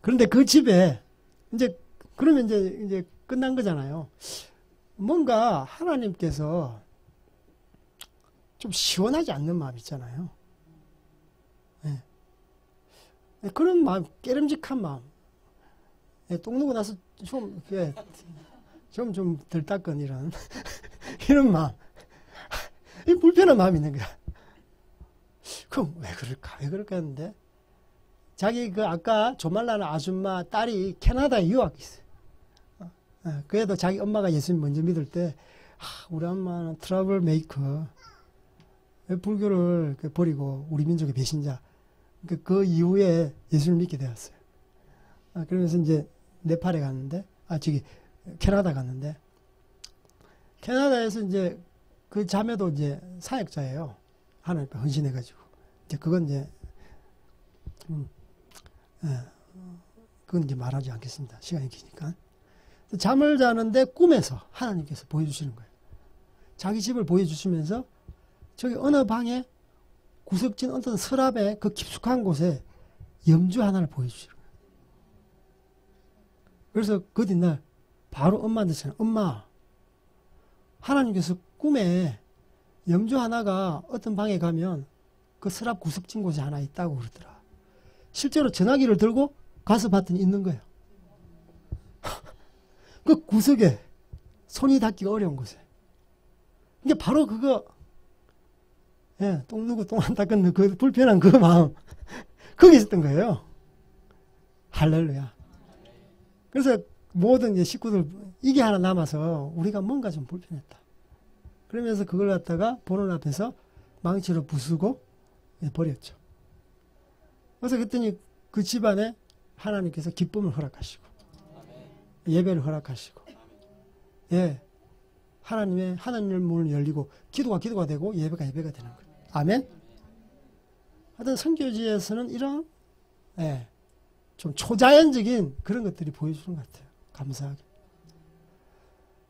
그런데 그 집에, 그러면 이제 끝난 거잖아요. 뭔가 하나님께서 좀 시원하지 않는 마음 있잖아요. 네. 그런 마음, 깨름직한 마음. 똥 누고 나서 좀 덜 닦은 이런 마음. 이 불편한 마음이 있는 거야. 그럼 왜 그럴까 했는데, 자기 아까 조말라는 아줌마 딸이 캐나다에 유학이 있어요. 그래도 자기 엄마가 예수님 먼저 믿을 때, 우리 엄마는 트러블 메이커. 불교를 버리고 우리 민족의 배신자. 그 이후에 예수를 믿게 되었어요. 그러면서 이제 네팔에 갔는데, 캐나다 갔는데, 캐나다에서 이제 그 자매도 이제 사역자예요. 하나님 앞에 헌신해가지고. 그건 그건 이제 말하지 않겠습니다. 시간이 기니까. 잠을 자는데 꿈에서 하나님께서 보여주시는 거예요. 자기 집을 보여주시면서 저기 어느 방에 구석진 어떤 서랍의 그 깊숙한 곳에 염주 하나를 보여주시는 거예요. 그래서 그 뒷날 바로 엄마한테 전화, 엄마, 하나님께서 꿈에 염주 하나가 어떤 방에 가면 그 서랍 구석진 곳에 하나 있다고 그러더라. 실제로 전화기를 들고 가서 봤더니 있는 거예요. 그 구석에 손이 닿기가 어려운 곳에. 이게 바로 그거, 예, 똥 누고 똥 안 닦은 그 불편한 그 마음. 거기 있었던 거예요. 할렐루야. 그래서 모든 이제 식구들, 이게 하나 남아서 우리가 뭔가 좀 불편했다. 그러면서 그걸 갖다가 보는 앞에서 망치로 부수고 버렸죠. 그래서 그랬더니 그 집안에 하나님께서 기쁨을 허락하시고, 예배를 허락하시고, 예, 하나님의 문을 열리고, 기도가 되고, 예배가 되는 거예요. 아멘? 하여튼 선교지에서는 이런, 예, 좀 초자연적인 그런 것들이 보여주는 것 같아요. 감사하게.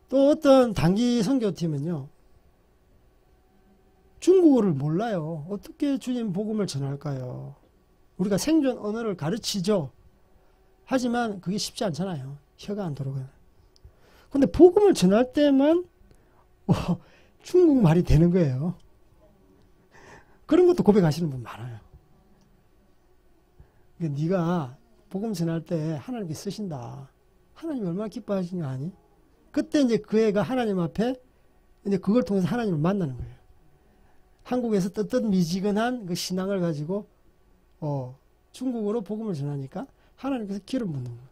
또 어떤 단기 선교팀은요, 중국어를 몰라요. 어떻게 주님 복음을 전할까요? 우리가 생존 언어를 가르치죠. 하지만 그게 쉽지 않잖아요. 혀가 안 돌아가요. 근데 복음을 전할 때만 중국말이 되는 거예요. 그런 것도 고백하시는 분 많아요. 그러니까 네가 복음 전할 때 하나님께 쓰신다. 하나님 얼마나 기뻐하시냐 하니? 그때 이제 그 애가 하나님 앞에 이제 그걸 통해서 하나님을 만나는 거예요. 한국에서 뜨뜻미지근한 그 신앙을 가지고 중국어로 복음을 전하니까 하나님께서 기름 붓는 거예요.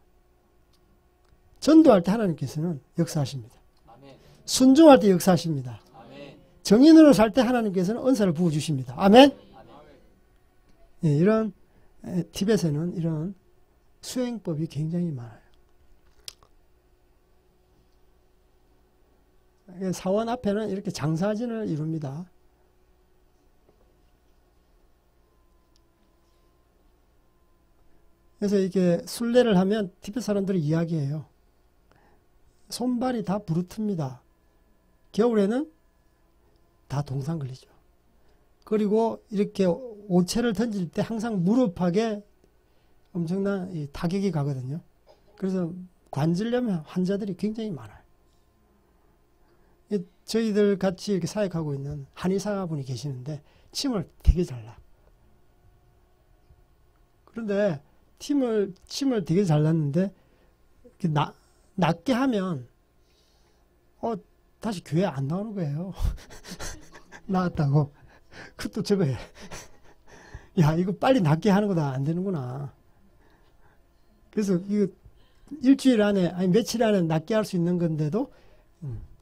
전도할 때 하나님께서는 역사하십니다. 아멘. 순종할 때 역사하십니다. 아멘. 정인으로 살 때 하나님께서는 은사를 부어주십니다. 아멘. 아멘. 예, 이런 티벳에는 이런 수행법이 굉장히 많아요. 사원 앞에는 이렇게 장사진을 이룹니다. 그래서 이렇게 순례를 하면 티베트 사람들이 이야기해요. 손발이 다 부르틉니다. 겨울에는 다 동상 걸리죠. 그리고 이렇게 오체를 던질 때 항상 무릎팍에 엄청난 이 타격이 가거든요. 그래서 관절염 환자들이 굉장히 많아요. 저희들 같이 이렇게 사역하고 있는 한의사분이 계시는데 침을 되게 잘 나. 그런데 침을 되게 잘 났는데 낫게 하면 다시 교회 안 나오는 거예요. 나았다고. 그것도 저거해. 야, 이거 빨리 낫게 하는 거다 안 되는구나. 그래서 이거 일주일 안에 아니 며칠 안에 낫게 할 수 있는 건데도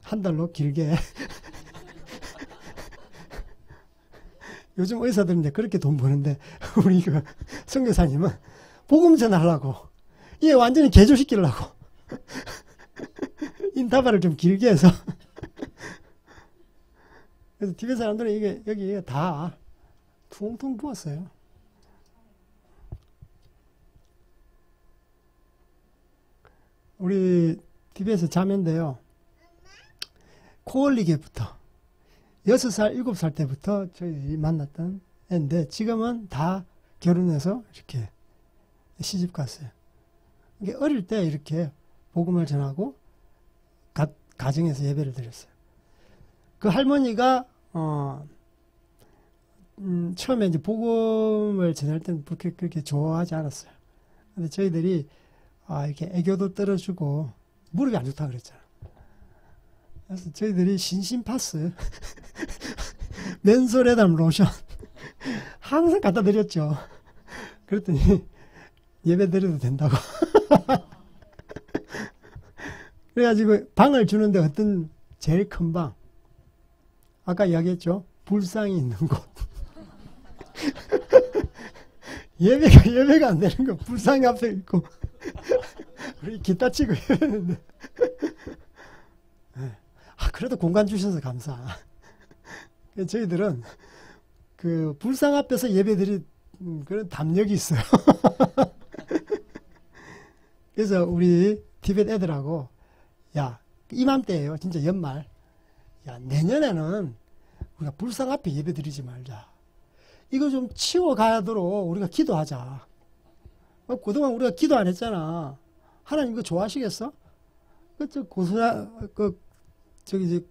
한 달로 길게. 요즘 의사들은 이제 그렇게 돈 버는데 우리 그 선교사님은 복음 전하려고 얘 완전히 개조시키려고 인터벌을 좀 길게 해서 그래서 티베트 사람들은 이게 여기 다 퉁퉁 부었어요. 우리 티베트에서 자면데요. 코 올리기부터 6살, 7살 때부터 저희들이 만났던 애인데 지금은 다 결혼해서 이렇게 시집 갔어요. 이게 어릴 때 이렇게 복음을 전하고 가정에서 예배를 드렸어요. 그 할머니가 처음에 이제 복음을 전할 때는 그렇게 좋아하지 않았어요. 근데 저희들이 이렇게 애교도 떨어주고 무릎이 안 좋다 그랬잖아. 그래서 저희들이 신신파스 맨솔에담 로션 항상 갖다 드렸죠. 그랬더니 예배 드려도 된다고. 그래가지고 방을 주는데 어떤 제일 큰 방, 아까 이야기했죠. 불상이 있는 곳. 예배가 안 되는 거 불상이 앞에 있고 우리 기타 치고 이랬는데 그래도 공간 주셔서 감사. 저희들은 그 불상 앞에서 예배드린 그런 담력이 있어요. 그래서 우리 티벳 애들하고 야, 이맘때예요. 진짜 연말. 야, 내년에는 우리가 불상 앞에 예배 드리지 말자. 이거 좀 치워가도록 우리가 기도하자. 그동안 우리가 기도 안 했잖아. 하나님 이거 좋아하시겠어?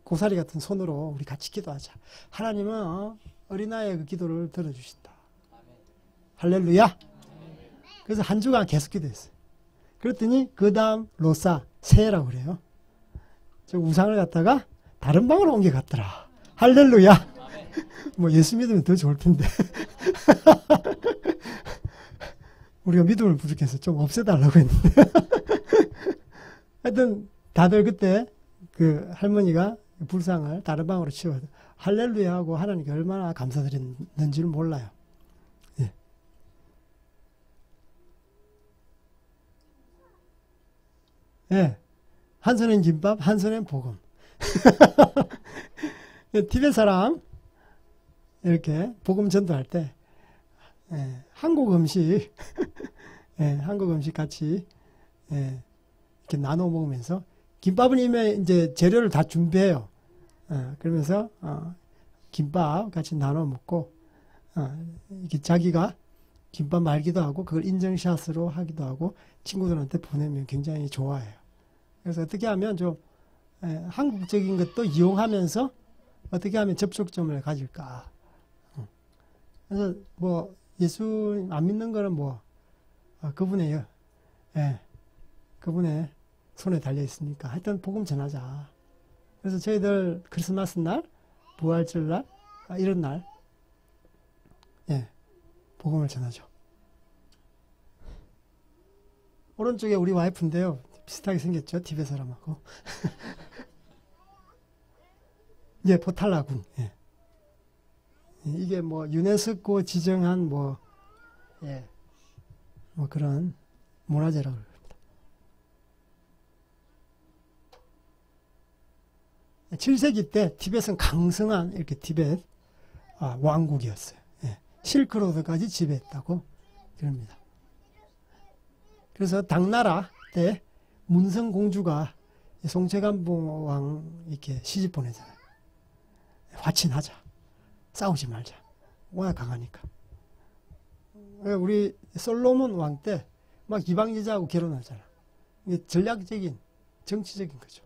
고사리 같은 손으로 우리 같이 기도하자. 하나님은 어린아이의 그 기도를 들어주신다. 할렐루야. 그래서 한 주간 계속 기도했어요. 그랬더니 그 다음 로사 새해라고 그래요. 저 우상을 갖다가 다른 방으로 옮겨갔더라. 할렐루야. 뭐 예수 믿으면 더 좋을 텐데. 우리가 믿음을 부족해서 좀 없애달라고 했는데. 하여튼 다들 그때 그 할머니가 불상을 다른 방으로 치워 할렐루야 하고 하나님께 얼마나 감사드렸는지를 몰라요. 예. 예. 한 손엔 김밥, 한 손엔 복음. 티벳 사람 이렇게 복음 전도할 때 예, 한국 음식 예, 한국 음식 같이 예, 이렇게 나눠 먹으면서 김밥은 이미 이제 재료를 다 준비해요. 그러면서 김밥 같이 나눠 먹고 이렇게 자기가 김밥 말기도 하고 그걸 인증샷으로 하기도 하고 친구들한테 보내면 굉장히 좋아해요. 그래서 어떻게 하면 좀 한국적인 것도 이용하면서 어떻게 하면 접촉점을 가질까. 그래서 뭐 예수 안 믿는 거는 뭐 그분의 그분의 손에 달려 있으니까 하여튼 복음 전하자. 그래서 저희들 크리스마스 날, 부활절 날 이런 날 복음을 전하죠. 오른쪽에 우리 와이프인데요. 비슷하게 생겼죠. 티베 사람하고. 예, 포탈라궁. 예. 이게 뭐 유네스코 지정한 뭐 그런 문화재라고 합니다. 7세기 때 티벳은 강성한 이렇게 티벳 왕국이었어요. 예. 실크로드까지 지배했다고 그럽니다. 그래서 당나라 때 문성 공주가 송체간봉 왕 이렇게 시집 보내잖아요. 화친하자. 싸우지 말자. 워낙 강하니까. 우리 솔로몬 왕 때 막 이방 여자하고 결혼하잖아. 이게 전략적인, 정치적인 거죠.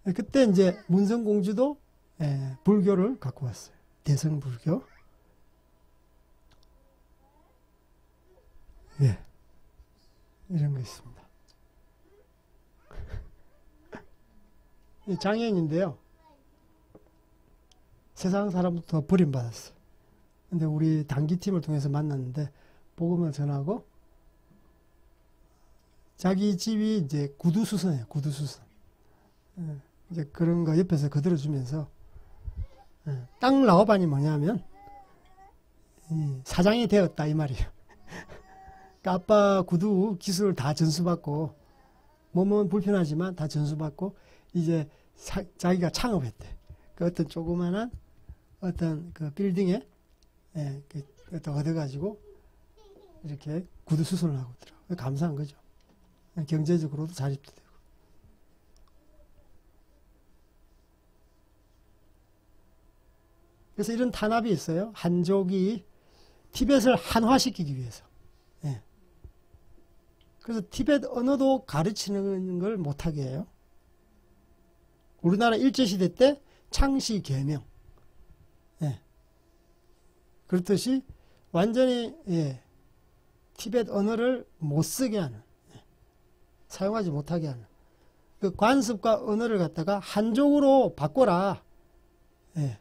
그때 이제 문성 공주도 불교를 갖고 왔어요. 대성불교. 예. 이런 거 있습니다. 장애인인데요. 세상 사람부터 버림받았어요. 근데 우리 단기팀을 통해서 만났는데 복음을 전하고 자기 집이 이제 구두수선이에요. 구두수선. 이제 그런 거 옆에서 거들어주면서 땅 라오반이 뭐냐면 사장이 되었다 이 말이에요. 그러니까 아빠 구두 기술을 다 전수받고 몸은 불편하지만 다 전수받고 이제 자기가 창업했대. 그 어떤 조그만한 어떤 그 빌딩에 얻어가지고 이렇게 구두 수선을 하고 있더라고요. 감사한 거죠. 경제적으로도 자립도 되고. 그래서 이런 탄압이 있어요. 한족이 티벳을 한화시키기 위해서. 예. 그래서 티벳 언어도 가르치는 걸 못하게 해요. 우리나라 일제시대 때 창씨 계명. 예. 그렇듯이 완전히 티벳 언어를 못 쓰게 하는, 사용하지 못하게 하는 그 관습과 언어를 갖다가 한족으로 바꿔라. 예.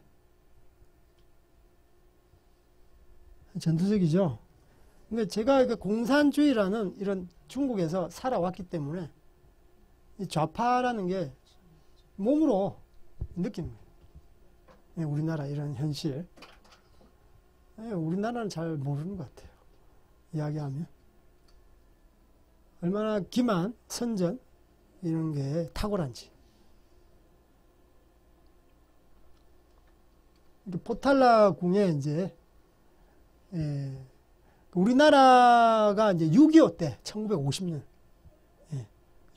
전투적이죠. 근데 제가 그 공산주의라는 이런 중국에서 살아왔기 때문에 이 좌파라는 게 몸으로 느끼는 거예요. 예, 우리나라 이런 현실. 예, 우리나라는 잘 모르는 것 같아요. 이야기하면. 얼마나 기만, 선전, 이런 게 탁월한지. 포탈라 궁에 이제, 우리나라가 이제 6.25 때, 1950년,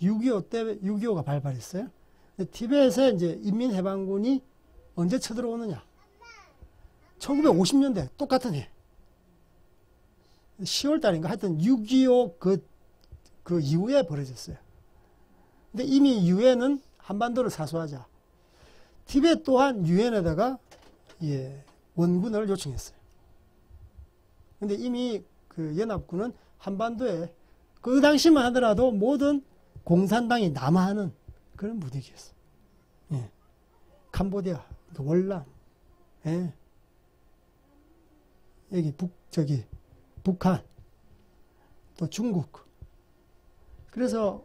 6.25 때 6.25가 발발했어요. 티벳에 이제 인민해방군이 언제 쳐들어오느냐? 1950년대 똑같은 해. 10월 달인가 하여튼 6.25 그 이후에 벌어졌어요. 근데 이미 유엔은 한반도를 사수하자. 티벳 또한 유엔에다가 원군을 요청했어요. 근데 이미 그 연합군은 한반도에 그 당시만 하더라도 모든 공산당이 남하하는 그런 분위기였어요. 예. 캄보디아, 월남, 예. 여기 북한, 또 중국. 그래서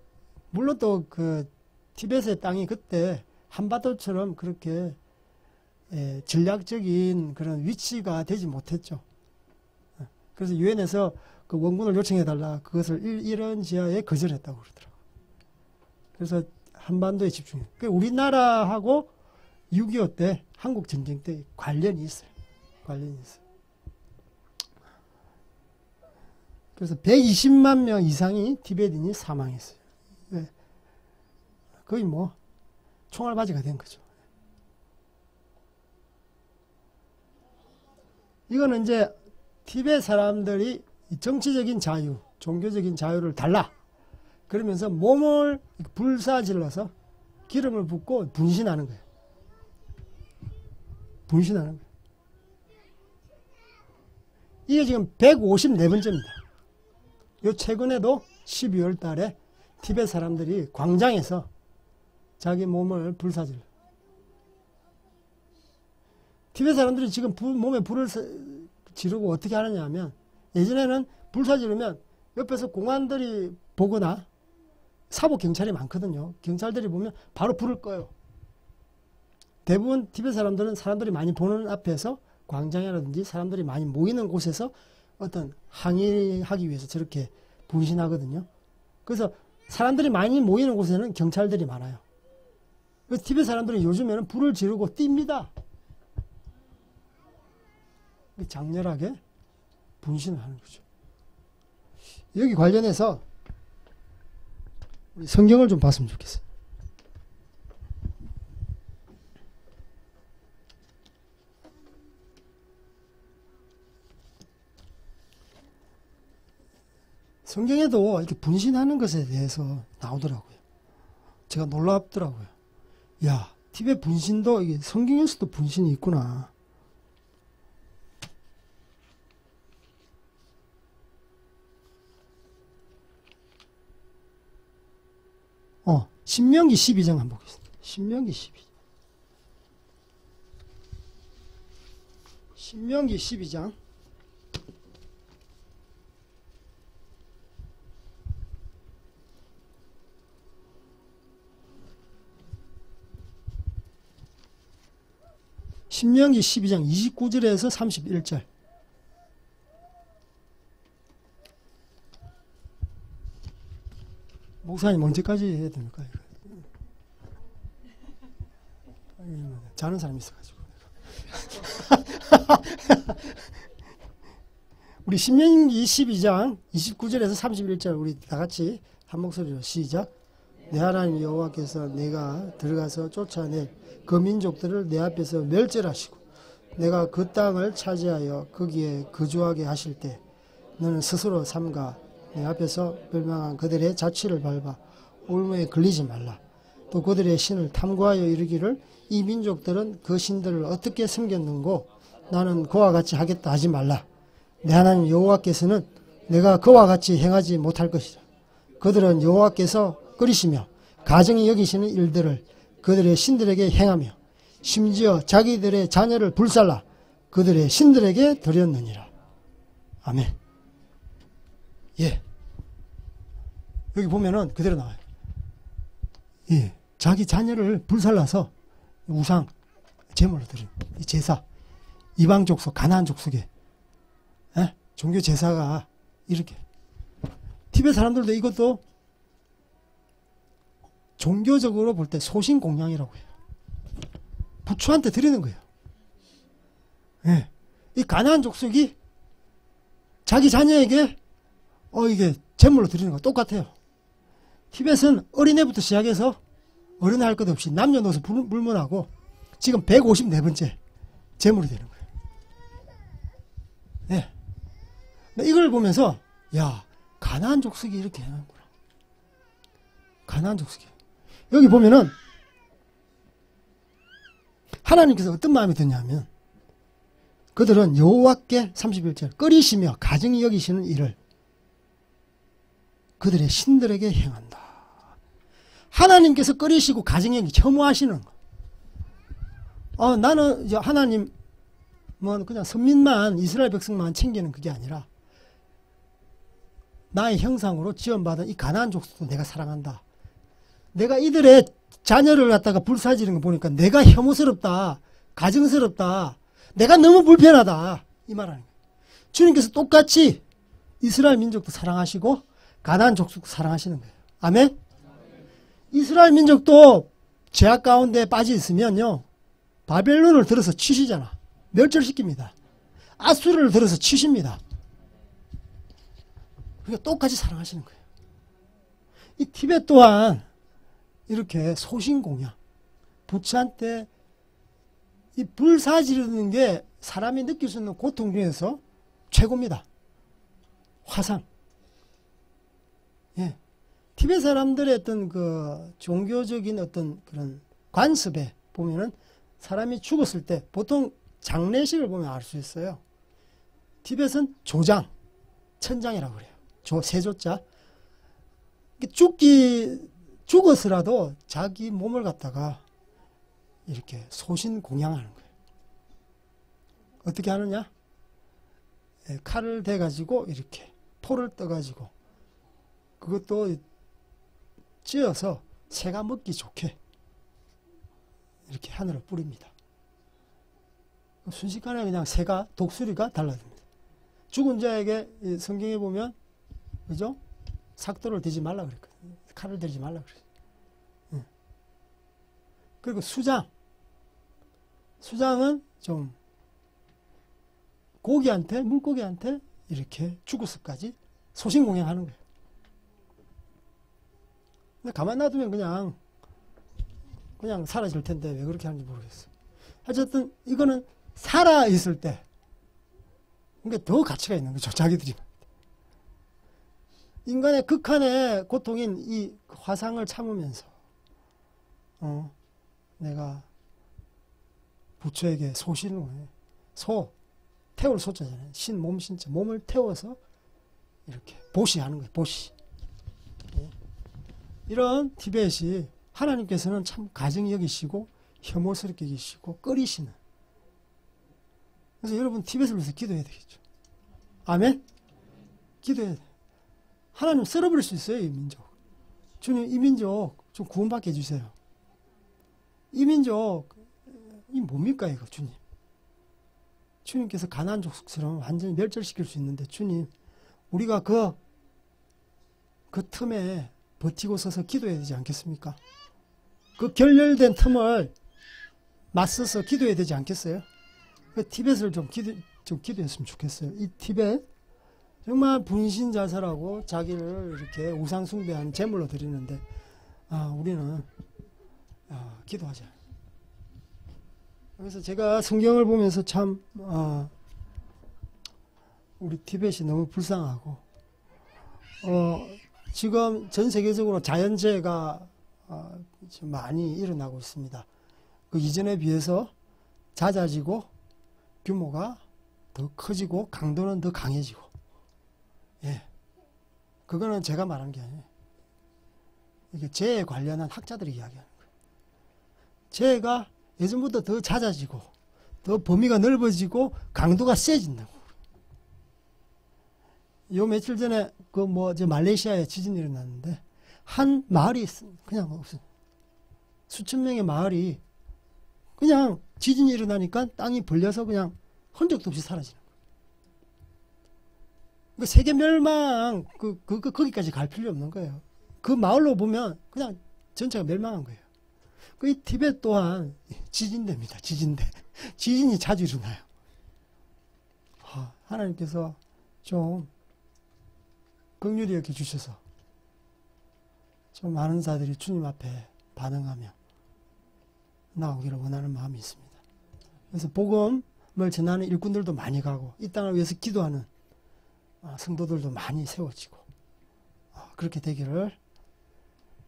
물론 또 그 티벳의 땅이 그때 한반도처럼 그렇게 전략적인 그런 위치가 되지 못했죠. 그래서 유엔에서 그 원군을 요청해달라. 그것을 이런 지하에 거절했다고 그러더라고요. 그래서 한반도에 집중해요. 우리나라하고 6.25 때 한국 전쟁 때 관련이 있어요. 관련이 있어요. 그래서 120만 명 이상이 티베트인이 사망했어요. 네. 거의 뭐 총알바지가 된 거죠. 이거는 이제 티베트 사람들이 정치적인 자유, 종교적인 자유를 달라. 그러면서 몸을 불사질러서 기름을 붓고 분신하는 거예요. 분신하는 거예요. 이게 지금 154번째입니다. 요 최근에도 12월 달에 티베트 사람들이 광장에서 자기 몸을 불사질러. 티베트 사람들이 지금 몸에 불을 지르고 어떻게 하느냐 하면 예전에는 불사 지르면 옆에서 공안들이 보거나 사복 경찰이 많거든요. 경찰들이 보면 바로 불을 꺼요. 대부분 티베트 사람들은 사람들이 많이 보는 앞에서 광장이라든지 사람들이 많이 모이는 곳에서 어떤 항의하기 위해서 저렇게 분신하거든요. 그래서 사람들이 많이 모이는 곳에는 경찰들이 많아요. 그래서 티베트 사람들은 요즘에는 불을 지르고 뜁니다. 장렬하게 분신을 하는 거죠. 여기 관련해서 우리 성경을 좀 봤으면 좋겠어요. 성경에도 이렇게 분신하는 것에 대해서 나오더라고요. 제가 놀랍더라고요. 야, 티베트 분신도 이게 성경에서도 분신이 있구나. 신명기 12장 한번 보겠습니다. 신명기 12장. 신명기 12장. 신명기 12장 29절에서 31절. 목사님 언제까지 해야 됩니까? 자는 사람이 있어가지고. 우리 신명기 12장 29절에서 31절 우리 다 같이 한 목소리로 시작. 내 하나님 여호와께서 내가 들어가서 쫓아낼 그 민족들을 내 앞에서 멸절하시고 내가 그 땅을 차지하여 거기에 거주하게 하실 때 너는 스스로 삼가 내 앞에서 멸망한 그들의 자취를 밟아 올무에 걸리지 말라. 또 그들의 신을 탐구하여 이르기를 이 민족들은 그 신들을 어떻게 섬겼는고 나는 그와 같이 하겠다 하지 말라. 내 하나님 여호와께서는 내가 그와 같이 행하지 못할 것이다. 그들은 여호와께서 끓이시며 가정이 여기시는 일들을 그들의 신들에게 행하며 심지어 자기들의 자녀를 불살라 그들의 신들에게 드렸느니라. 아멘. 예. 여기 보면은 그대로 나와요. 예. 자기 자녀를 불살라서 우상, 제물로 드린 이 제사, 이방 족속, 가나안 족속에 예? 종교 제사가 이렇게 티베트 사람들도 이것도 종교적으로 볼 때 소신공양이라고 해요. 부처한테 드리는 거예요. 예. 이 가나안 족속이 자기 자녀에게 이게 제물로 드리는 거 똑같아요. 티벳은 어린애부터 시작해서 어른애 할 것 없이 남녀노소 불문하고 지금 154번째 제물이 되는 거예요. 네. 이걸 보면서 야, 가나안 족속이 이렇게 행하는구나. 가나안 족속이. 여기 보면은 하나님께서 어떤 마음이 드냐면 그들은 여호와께 31절 끓이시며 가증히 여기시는 일을 그들의 신들에게 행한다. 하나님께서 끓이시고 가증히 여기 혐오하시는 거. 나는 이제 하나님 뭐 그냥 선민만 이스라엘 백성만 챙기는 그게 아니라 나의 형상으로 지원받은 이 가나안 족속도 내가 사랑한다. 내가 이들의 자녀를 갖다가 불사지는 거 보니까 내가 혐오스럽다. 가증스럽다. 내가 너무 불편하다. 이 말하는 거예요. 주님께서 똑같이 이스라엘 민족도 사랑하시고 가나안 족속도 사랑하시는 거예요. 아멘? 이스라엘 민족도 죄악 가운데 빠져 있으면요. 바벨론을 들어서 치시잖아. 멸절시킵니다. 아수르를 들어서 치십니다. 그러니까 똑같이 사랑하시는 거예요. 이 티벳 또한 이렇게 소신공양, 부처한 때 이 불사 지르는 게 사람이 느낄 수 있는 고통 중에서 최고입니다. 화상. 예. 티벳 사람들의 어떤 그 종교적인 어떤 그런 관습에 보면은 사람이 죽었을 때 보통 장례식을 보면 알 수 있어요. 티벳은 조장, 천장이라고 그래요. 세조자. 죽어서라도 자기 몸을 갖다가 이렇게 소신 공양하는 거예요. 어떻게 하느냐? 칼을 대가지고 이렇게 포를 떠가지고 그것도 찧어서 새가 먹기 좋게 이렇게 하늘을 뿌립니다. 순식간에 그냥 새가 독수리가 달라집니다. 죽은 자에게 성경에 보면 그죠? 삭도를 대지 말라 그랬거든요. 칼을 대지 말라 그랬어요. 그리고 수장은 좀 물고기한테 이렇게 죽어서까지 소신공양하는 거예요. 근데 가만 놔두면 그냥 사라질 텐데 왜 그렇게 하는지 모르겠어요. 어쨌든 이거는 살아있을 때 그러니까 더 가치가 있는 거죠. 자기들이. 인간의 극한의 고통인 이 화상을 참으면서 내가 부처에게 소신을 해. 태울 소자잖아요. 신자. 몸을 태워서 이렇게 보시하는 거예요. 보시. 이런 티벳이 하나님께서는 참 가증히 여기시고 혐오스럽게 여기시고 꺼리시는. 그래서 여러분 티벳을 위해서 기도해야 되겠죠. 아멘? 기도해야 돼. 하나님 썰어버릴 수 있어요. 이 민족. 주님 이 민족 좀 구원받게 해주세요. 이 민족 이 뭡니까 이거 주님. 주님께서 가나안 족속처럼 완전히 멸절시킬 수 있는데 주님 우리가 그 틈에 버티고 서서 기도해야 되지 않겠습니까? 그 결렬된 틈을 맞서서 기도해야 되지 않겠어요? 그 티벳을 좀 기도했으면 좋겠어요. 이 티벳 정말 분신자살하고 자기를 이렇게 우상 숭배하는 제물로 드리는데 우리는 기도하자. 그래서 제가 성경을 보면서 참 우리 티벳이 너무 불쌍하고 지금 전 세계적으로 자연재해가 많이 일어나고 있습니다. 그 이전에 비해서 잦아지고 규모가 더 커지고 강도는 더 강해지고 그거는 제가 말한 게 아니에요. 이게 재해에 관련한 학자들이 이야기하는 거예요. 재해가 예전보다 더 잦아지고 더 범위가 넓어지고 강도가 세진다고. 요 며칠 전에 말레이시아에 지진이 일어났는데 한 마을이 그냥 없어요. 수천 명의 마을이 그냥 지진이 일어나니까 땅이 벌려서 그냥 흔적도 없이 사라지는 거예요. 그러니까 세계 멸망 거기까지 갈 필요 없는 거예요. 그 마을로 보면 그냥 전체가 멸망한 거예요. 이 티벳 또한 지진대입니다. 지진이 자주 일어나요. 하나님께서 좀 긍휼히 여겨 주셔서 좀 많은 자들이 주님 앞에 반응하며 나오기를 원하는 마음이 있습니다. 그래서 복음을 전하는 일꾼들도 많이 가고 이 땅을 위해서 기도하는 성도들도 많이 세워지고 그렇게 되기를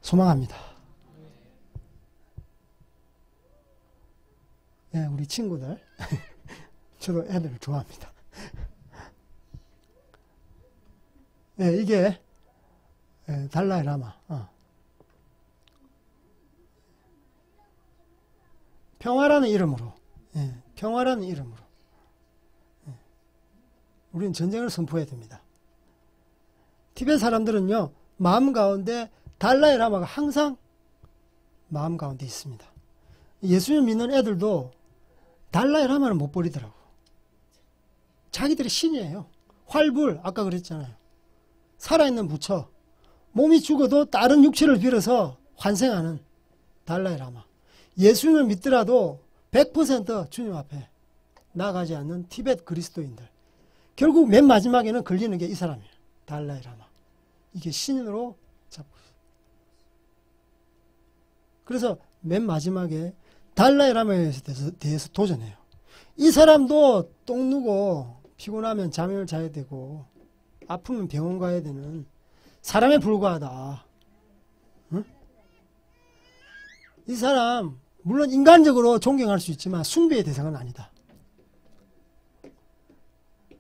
소망합니다. 네, 우리 친구들 저도 애들을 좋아합니다. 네, 이게 달라이 라마 평화라는 이름으로 평화라는 이름으로 우리는 전쟁을 선포해야 됩니다. 티베트 사람들은요 마음 가운데 달라이 라마가 항상 마음 가운데 있습니다. 예수님 믿는 애들도 달라이 라마는 못 버리더라고. 자기들이 신이에요. 활불 아까 그랬잖아요. 살아있는 부처 몸이 죽어도 다른 육체를 빌어서 환생하는 달라이 라마. 예수님을 믿더라도 100% 주님 앞에 나가지 않는 티베트 그리스도인들. 결국 맨 마지막에는 걸리는 게 이 사람이에요. 달라이 라마. 이게 신으로 잡고 있어요. 그래서 맨 마지막에 달라이 라마에 대해서 도전해요. 이 사람도 똥 누고 피곤하면 잠을 자야 되고 아프면 병원 가야 되는 사람에 불과하다. 응? 이 사람 물론 인간적으로 존경할 수 있지만 숭배의 대상은 아니다.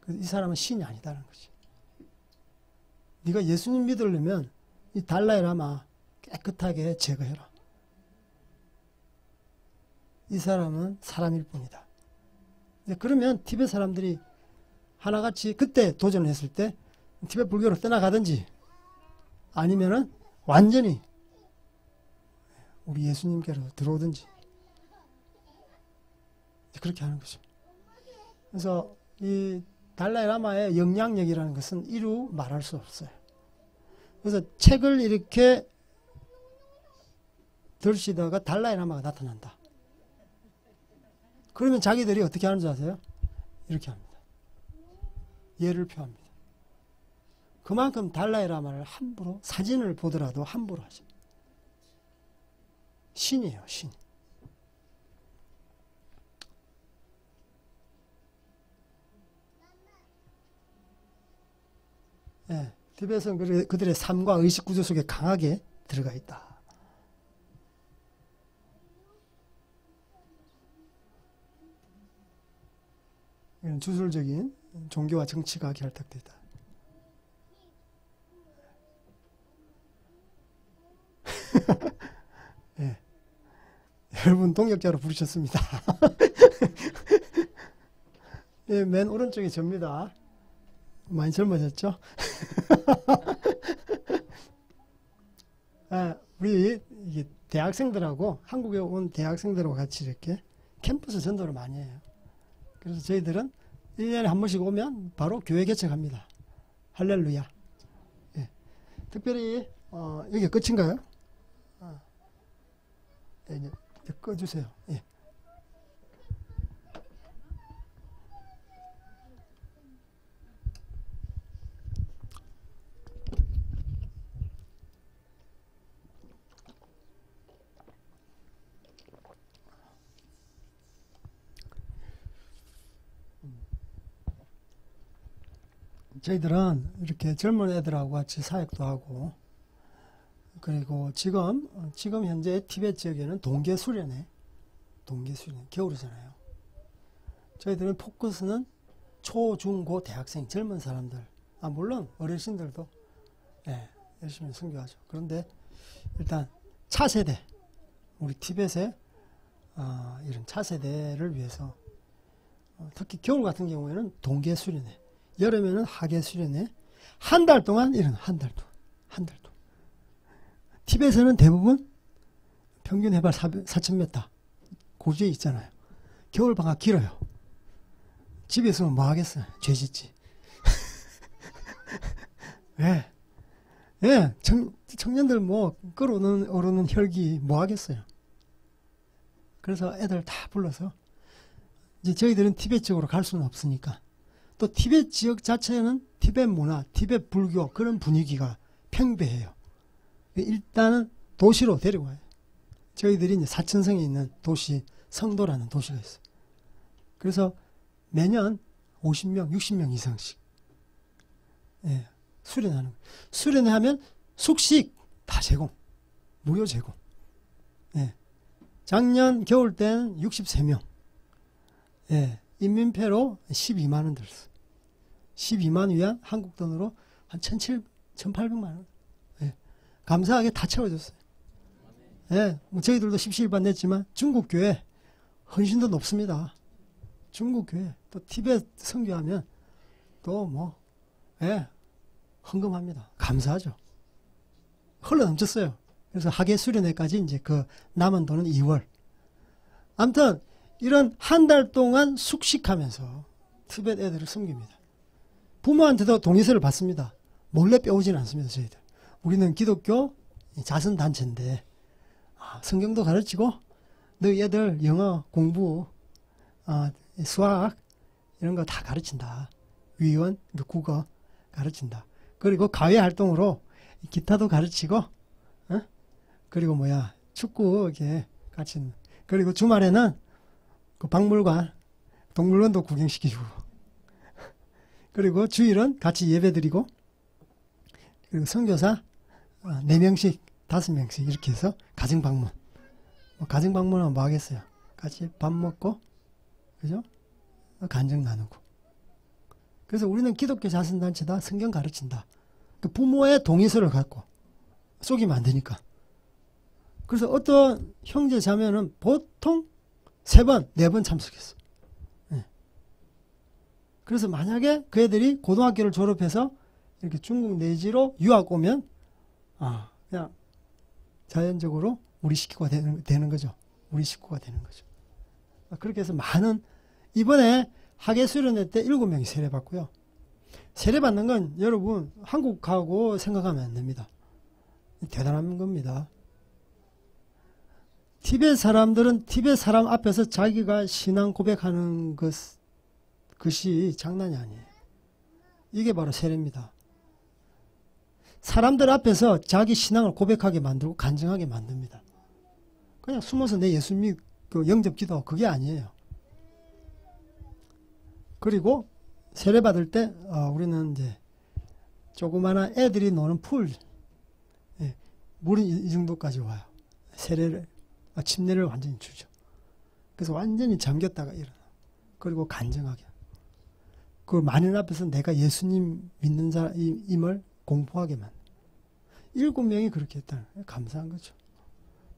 이 사람은 신이 아니다라는 거지. 네가 예수님 믿으려면 이 달라이 라마 깨끗하게 제거해라. 이 사람은 사람일 뿐이다. 그러면 티베트 사람들이 하나같이 그때 도전을 했을 때 티베트 불교로 떠나가든지 아니면은 완전히 우리 예수님께로 들어오든지 그렇게 하는 거죠. 그래서 이 달라이 라마의 영향력이라는 것은 이루 말할 수 없어요. 그래서 책을 이렇게 들시다가 달라이 라마가 나타난다. 그러면 자기들이 어떻게 하는지 아세요? 이렇게 합니다. 예를 표합니다. 그만큼 달라이 라마를 함부로 사진을 보더라도 함부로 하죠. 신이에요, 신. 네, 티베트는 그들의 삶과 의식 구조 속에 강하게 들어가 있다. 이런 주술적인 종교와 정치가 결탁되다. 네. 여러분 동역자로 부르셨습니다. 네, 맨 오른쪽이 접니다. 많이 젊어졌죠? 우리 이게 대학생들하고 한국에 온 대학생들하고 같이 이렇게 캠퍼스 전도를 많이 해요. 그래서 저희들은 1년에 한 번씩 오면 바로 교회 개척합니다. 할렐루야. 예. 특별히 여기 끝인가요? 예, 이제 꺼주세요. 예. 저희들은 이렇게 젊은 애들하고 같이 사역도 하고, 그리고 지금 현재 티베트 지역에는 동계수련회, 겨울이잖아요. 저희들은 포커스는 초, 중, 고 대학생, 젊은 사람들, 물론 어르신들도 열심히 선교하죠. 그런데 일단 차세대, 우리 티베트의 이런 차세대를 위해서 특히 겨울 같은 경우에는 동계수련회, 여름에는 하계수련회, 한 달 동안 이런 한 달 동안. 티베트에서는 대부분 평균 해발 4,000m 고지에 있잖아요. 겨울방학 길어요. 집에 있으면 뭐 하겠어요? 죄 짓지. 왜? 예, 청년들 뭐 끓어오르는 혈기 뭐 하겠어요? 그래서 애들 다 불러서 이제 저희들은 티베트 쪽으로 갈 수는 없으니까 또 티베트 지역 자체는 티베트 문화, 티베트 불교 그런 분위기가 팽배해요. 일단은 도시로 데리고 와요. 저희들이 이제 사천성에 있는 도시, 성도라는 도시가 있어요. 그래서 매년 50명, 60명 이상씩 예, 수련하는 거예요. 수련하면 숙식 다 제공, 무료 제공. 예. 작년 겨울 때는 63명. 예, 인민폐로 12만 원 들었어요. 12만 위안 한국 돈으로 한 1,800만 원. 예, 감사하게 다 채워줬어요. 예, 뭐 저희들도 십시일반 냈지만 중국 교회 헌신도 높습니다. 중국 교회 또 티베트 선교하면 또 뭐 예, 헌금합니다. 감사하죠. 흘러 넘쳤어요. 그래서 학예 수련회까지 이제 그 남은 돈은 2월. 아무튼 이런 한 달 동안 숙식하면서 티베트 애들을 섬깁니다. 부모한테도 동의서를 받습니다. 몰래 빼오지는 않습니다. 저희들. 우리는 기독교 자선단체인데 성경도 가르치고 너희 애들 영어 공부 수학 이런 거 다 가르친다. 위원 국어 가르친다. 그리고 가외 활동으로 기타도 가르치고 그리고 축구 이렇게 같이 그리고 주말에는 그 박물관 동물원도 구경시켜주고 그리고 주일은 같이 예배드리고 그리고 선교사 4명씩 5명씩 이렇게 해서 가정방문. 가정방문은 뭐 하겠어요? 같이 밥 먹고 그죠? 간증 나누고. 그래서 우리는 기독교 자선단체다. 성경 가르친다. 그 부모의 동의서를 갖고 속이면 안 되니까. 그래서 어떤 형제 자매는 보통 3번, 4번 참석했어. 네. 그래서 만약에 그 애들이 고등학교를 졸업해서 이렇게 중국 내지로 유학 오면 그냥 자연적으로 우리 식구가 되는 거죠. 우리 식구가 되는 거죠. 그렇게 해서 많은 이번에 학예 수련회 때 7명이 세례받고요. 세례받는 건 여러분 한국하고 생각하면 안 됩니다. 대단한 겁니다. 티베트 사람들은 티베트 사람 앞에서 자기가 신앙 고백하는 것이 장난이 아니에요. 이게 바로 세례입니다. 사람들 앞에서 자기 신앙을 고백하게 만들고 간증하게 만듭니다. 그냥 숨어서 내 예수 믿고 영접 기도 그게 아니에요. 그리고 세례 받을 때 우리는 이제 조그마한 애들이 노는 풀 물은 이 정도까지 와요. 세례를 침례를 완전히 주죠. 그래서 완전히 잠겼다가 일어나. 그리고 간증하게. 그 많은 앞에서 내가 예수님 믿는 자임을 공포하게 만든 7명이 그렇게 했다는 거예요. 감사한 거죠.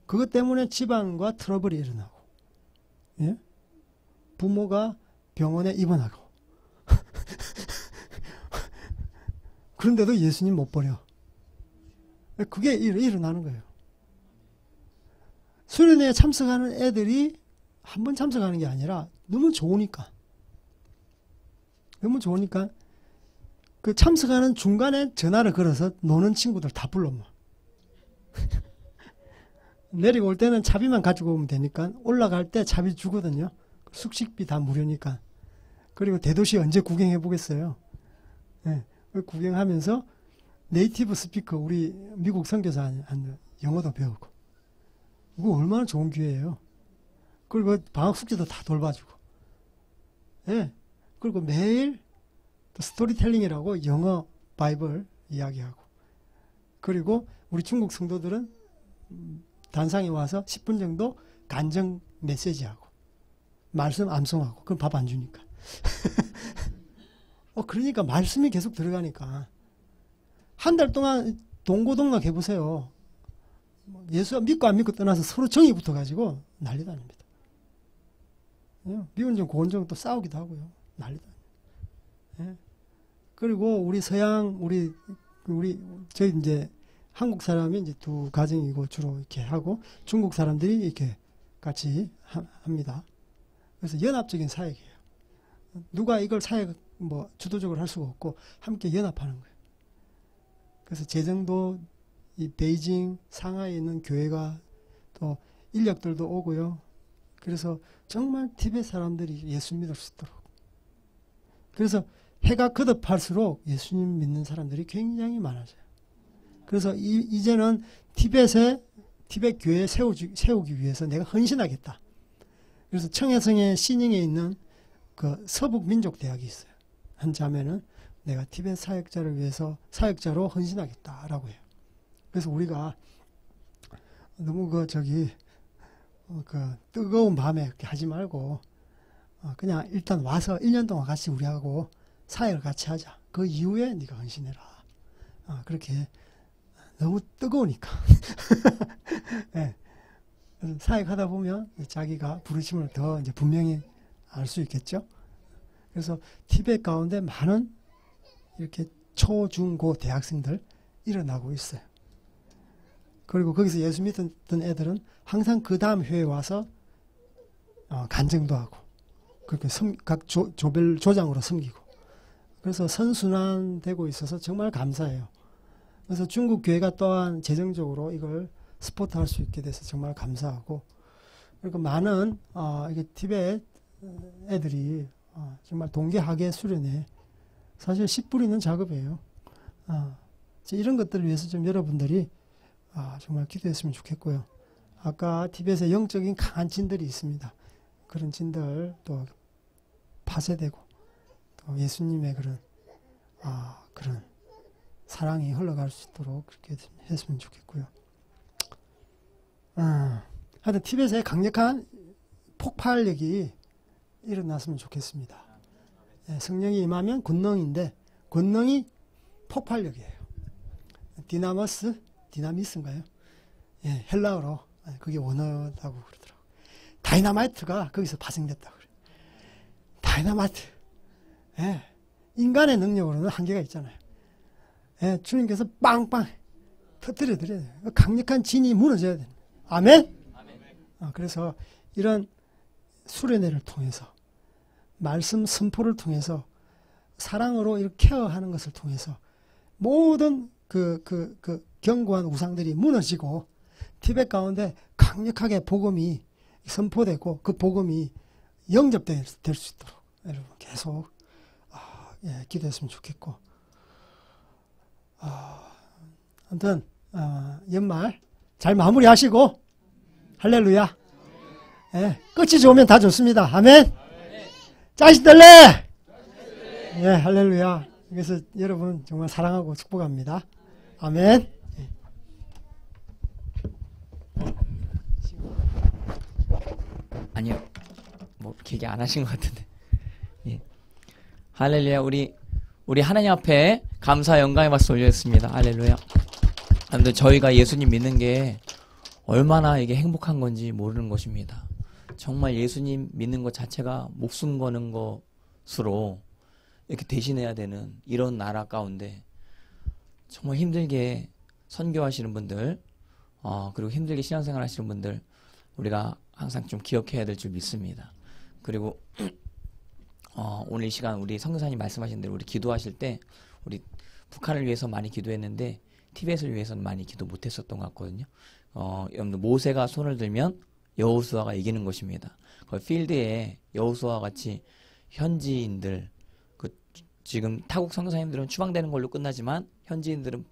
그것 때문에 집안과 트러블이 일어나고 예? 부모가 병원에 입원하고 그런데도 예수님 못 버려. 그게 일어나는 거예요. 수련회에 참석하는 애들이 한 번 참석하는 게 아니라 너무 좋으니까 그 참석하는 중간에 전화를 걸어서 노는 친구들 다 불러모. 내리고 올 때는 차비만 가지고 오면 되니까 올라갈 때 차비 주거든요. 숙식비 다 무료니까. 그리고 대도시 언제 구경해 보겠어요. 네, 구경하면서 네이티브 스피커 우리 미국 선교사한테 영어도 배우고. 이거 얼마나 좋은 기회예요. 그리고 방학 숙제도 다 돌봐주고. 네, 그리고 매일 스토리텔링이라고 영어 바이블 이야기하고. 그리고 우리 중국 성도들은 단상에 와서 10분 정도 간증 메시지하고 말씀 암송하고 그럼 밥 안 주니까 그러니까 말씀이 계속 들어가니까 한 달 동안 동고동락 해보세요. 예수 믿고 안 믿고 떠나서 서로 정이 붙어가지고 난리도 아닙니다. 미운정 고운정 또 싸우기도 하고요. 난리도 아닙니다. 그리고 우리 서양 우리 저희 이제 한국 사람이 이제 2 가정이고 주로 이렇게 하고 중국 사람들이 이렇게 같이 합니다. 그래서 연합적인 사역이에요. 누가 이걸 사역 주도적으로 할 수가 없고 함께 연합하는 거예요. 그래서 재정도 이 베이징, 상하이에 있는 교회가 또 인력들도 오고요. 그래서 정말 티베트 사람들이 예수 믿을 수 있도록. 그래서 해가 거듭할수록 예수님 믿는 사람들이 굉장히 많아져요. 그래서 이제는 티벳 교회 세우기 위해서 내가 헌신하겠다. 그래서 청해성의 시닝에 있는 그 서북민족대학이 있어요. 한 자매는 내가 티벳 사역자를 위해서 사역자로 헌신하겠다라고 해요. 그래서 우리가 너무 그 뜨거운 밤에 그렇게 하지 말고 그냥 일단 와서 1년 동안 같이 우리하고 사역을 같이 하자. 그 이후에 네가 헌신해라. 그렇게 너무 뜨거우니까. 네. 사역하다 보면 자기가 부르심을 더 이제 분명히 알 수 있겠죠. 그래서 티벳 가운데 많은 이렇게 초, 중, 고 대학생들 일어나고 있어요. 그리고 거기서 예수 믿던 애들은 항상 그 다음 회에 와서 간증도 하고 그렇게 각 조장으로 섬기고 그래서 선순환되고 있어서 정말 감사해요. 그래서 중국 교회가 또한 재정적으로 이걸 스포트할 수 있게 돼서 정말 감사하고 그리고 많은 이게 티벳 애들이 정말 동계학예 수련회 사실 씨 뿌리는 작업이에요. 이런 것들을 위해서 좀 여러분들이 정말 기도했으면 좋겠고요. 아까 티벳에 영적인 강한 진들이 있습니다. 그런 진들 또 파쇄되고 또 예수님의 그런 사랑이 흘러갈 수 있도록 그렇게 했으면 좋겠고요. 하여튼 티벳에 강력한 폭발력이 일어났으면 좋겠습니다. 성령이 임하면 권능인데 권능이 폭발력이에요. 디나미스인가요? 헬라어로 그게 원어라고 그러더라고요. 다이나마이트가 거기서 파생됐다고 그래요. 다이나마이트. 인간의 능력으로는 한계가 있잖아요. 주님께서 빵빵 터뜨려드려야 돼요. 강력한 진이 무너져야 돼요. 아멘? 그래서 이런 수련회를 통해서 말씀 선포를 통해서 사랑으로 이렇게 케어하는 것을 통해서 모든 그 견고한 우상들이 무너지고 티벳 가운데 강력하게 복음이 선포되고 그 복음이 영접될 수 있도록 여러분 계속 기도했으면 좋겠고 아무튼 연말 잘 마무리하시고 할렐루야. 끝이 좋으면 다 좋습니다. 아멘. 자식들래. 할렐루야. 그래서 여러분 정말 사랑하고 축복합니다. 아멘. 아니요, 뭐 길게 안 하신 것 같은데. 할렐루야. 우리 하나님 앞에 감사 영광의 박수 올렸습니다. 할렐루야. 근데 저희가 예수님 믿는 게 얼마나 이게 행복한 건지 모르는 것입니다. 정말 예수님 믿는 것 자체가 목숨 거는 것으로 이렇게 대신해야 되는 이런 나라 가운데 정말 힘들게 선교하시는 분들, 그리고 힘들게 신앙생활 하시는 분들 우리가 항상 좀 기억해야 될 줄 믿습니다. 그리고 오늘 이 시간 우리 선교사님 말씀하신 대로 우리 기도하실 때 우리 북한을 위해서 많이 기도했는데 티벳을 위해서는 많이 기도 못했었던 것 같거든요. 여러분들 모세가 손을 들면 여호수아가 이기는 것입니다. 그 필드에 여호수아와 같이 현지인들, 지금 타국 선교사님들은 추방되는 걸로 끝나지만 현지인들은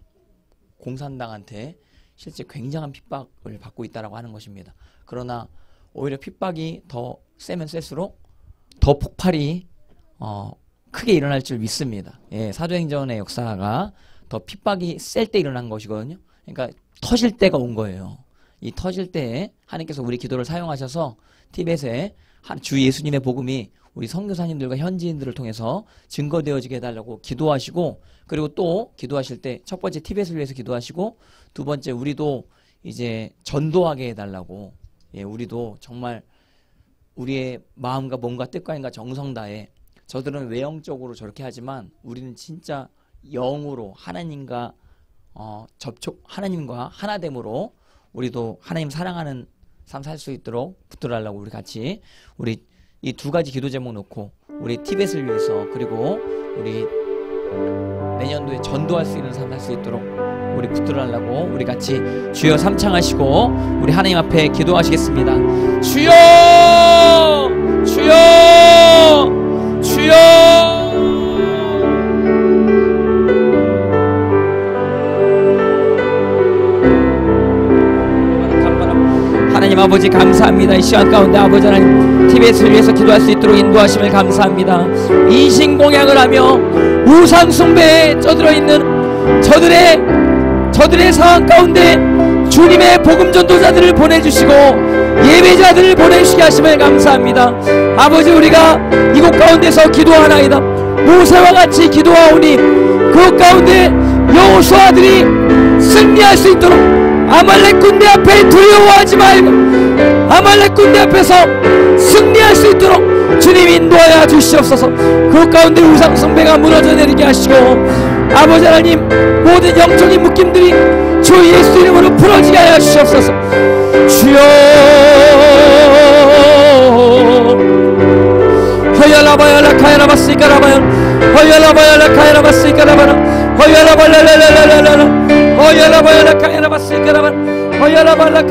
공산당한테 실제 굉장한 핍박을 받고 있다라고 하는 것입니다. 그러나 오히려 핍박이 더 세면 셀수록 더 폭발이 크게 일어날 줄 믿습니다. 사도행전의 역사가 더 핍박이 셀 때 일어난 것이거든요. 그러니까 터질 때가 온 거예요. 이 터질 때에 하나님께서 우리 기도를 사용하셔서 티벳에 주 예수님의 복음이 우리 선교사님들과 현지인들을 통해서 증거되어지게 해달라고 기도하시고, 그리고 또 기도하실 때 첫 번째 티벳을 위해서 기도하시고, 두 번째 우리도 이제 전도하게 해달라고, 우리도 정말 우리의 마음과 몸과 뜻과 힘과 정성 다해, 저들은 외형적으로 저렇게 하지만 우리는 진짜 영으로 하나님과 하나님과 하나됨으로 우리도 하나님 사랑하는 삶 살 수 있도록 붙들어 달라고 우리 같이 우리 이 두 가지 기도 제목 놓고 우리 티벳을 위해서, 그리고 우리 내년도에 전도할 수 있는 삶 살 수 있도록 우리 붙들어 달라고 우리 같이 주여 삼창하시고 우리 하나님 앞에 기도하시겠습니다. 주여, 주여, 주여. 아버지 감사합니다. 이 시간 가운데 아버지 하나님 TBS를 위해서 기도할 수 있도록 인도하심을 감사합니다. 이신공양을 하며 우상 숭배에 쩌들어 있는 저들의 상황 가운데 주님의 복음 전도자들을 보내주시고 예배자들을 보내주시게 하심을 감사합니다. 아버지 우리가 이곳 가운데서 기도하나이다. 모세와 같이 기도하오니 그 가운데 여호수아들이 승리할 수 있도록 아말렉 군대 앞에 두려워하지 말고 아말렉 군대 앞에서 승리할 수 있도록 주님 인도하여 주시옵소서. 그 가운데 우상 숭배가 무너져 내리게 하시고 아버지 하나님 모든 영적인 묶임들이 주 예수 이름으로 풀어지게 하여 주시옵소서. 주여 허열라바열라 카야라바스이까라바열 허열라바열라 카야라바스이까라바라 허열라발라라라라라 허열라바열라 카야라바스이까라바라 허열라발라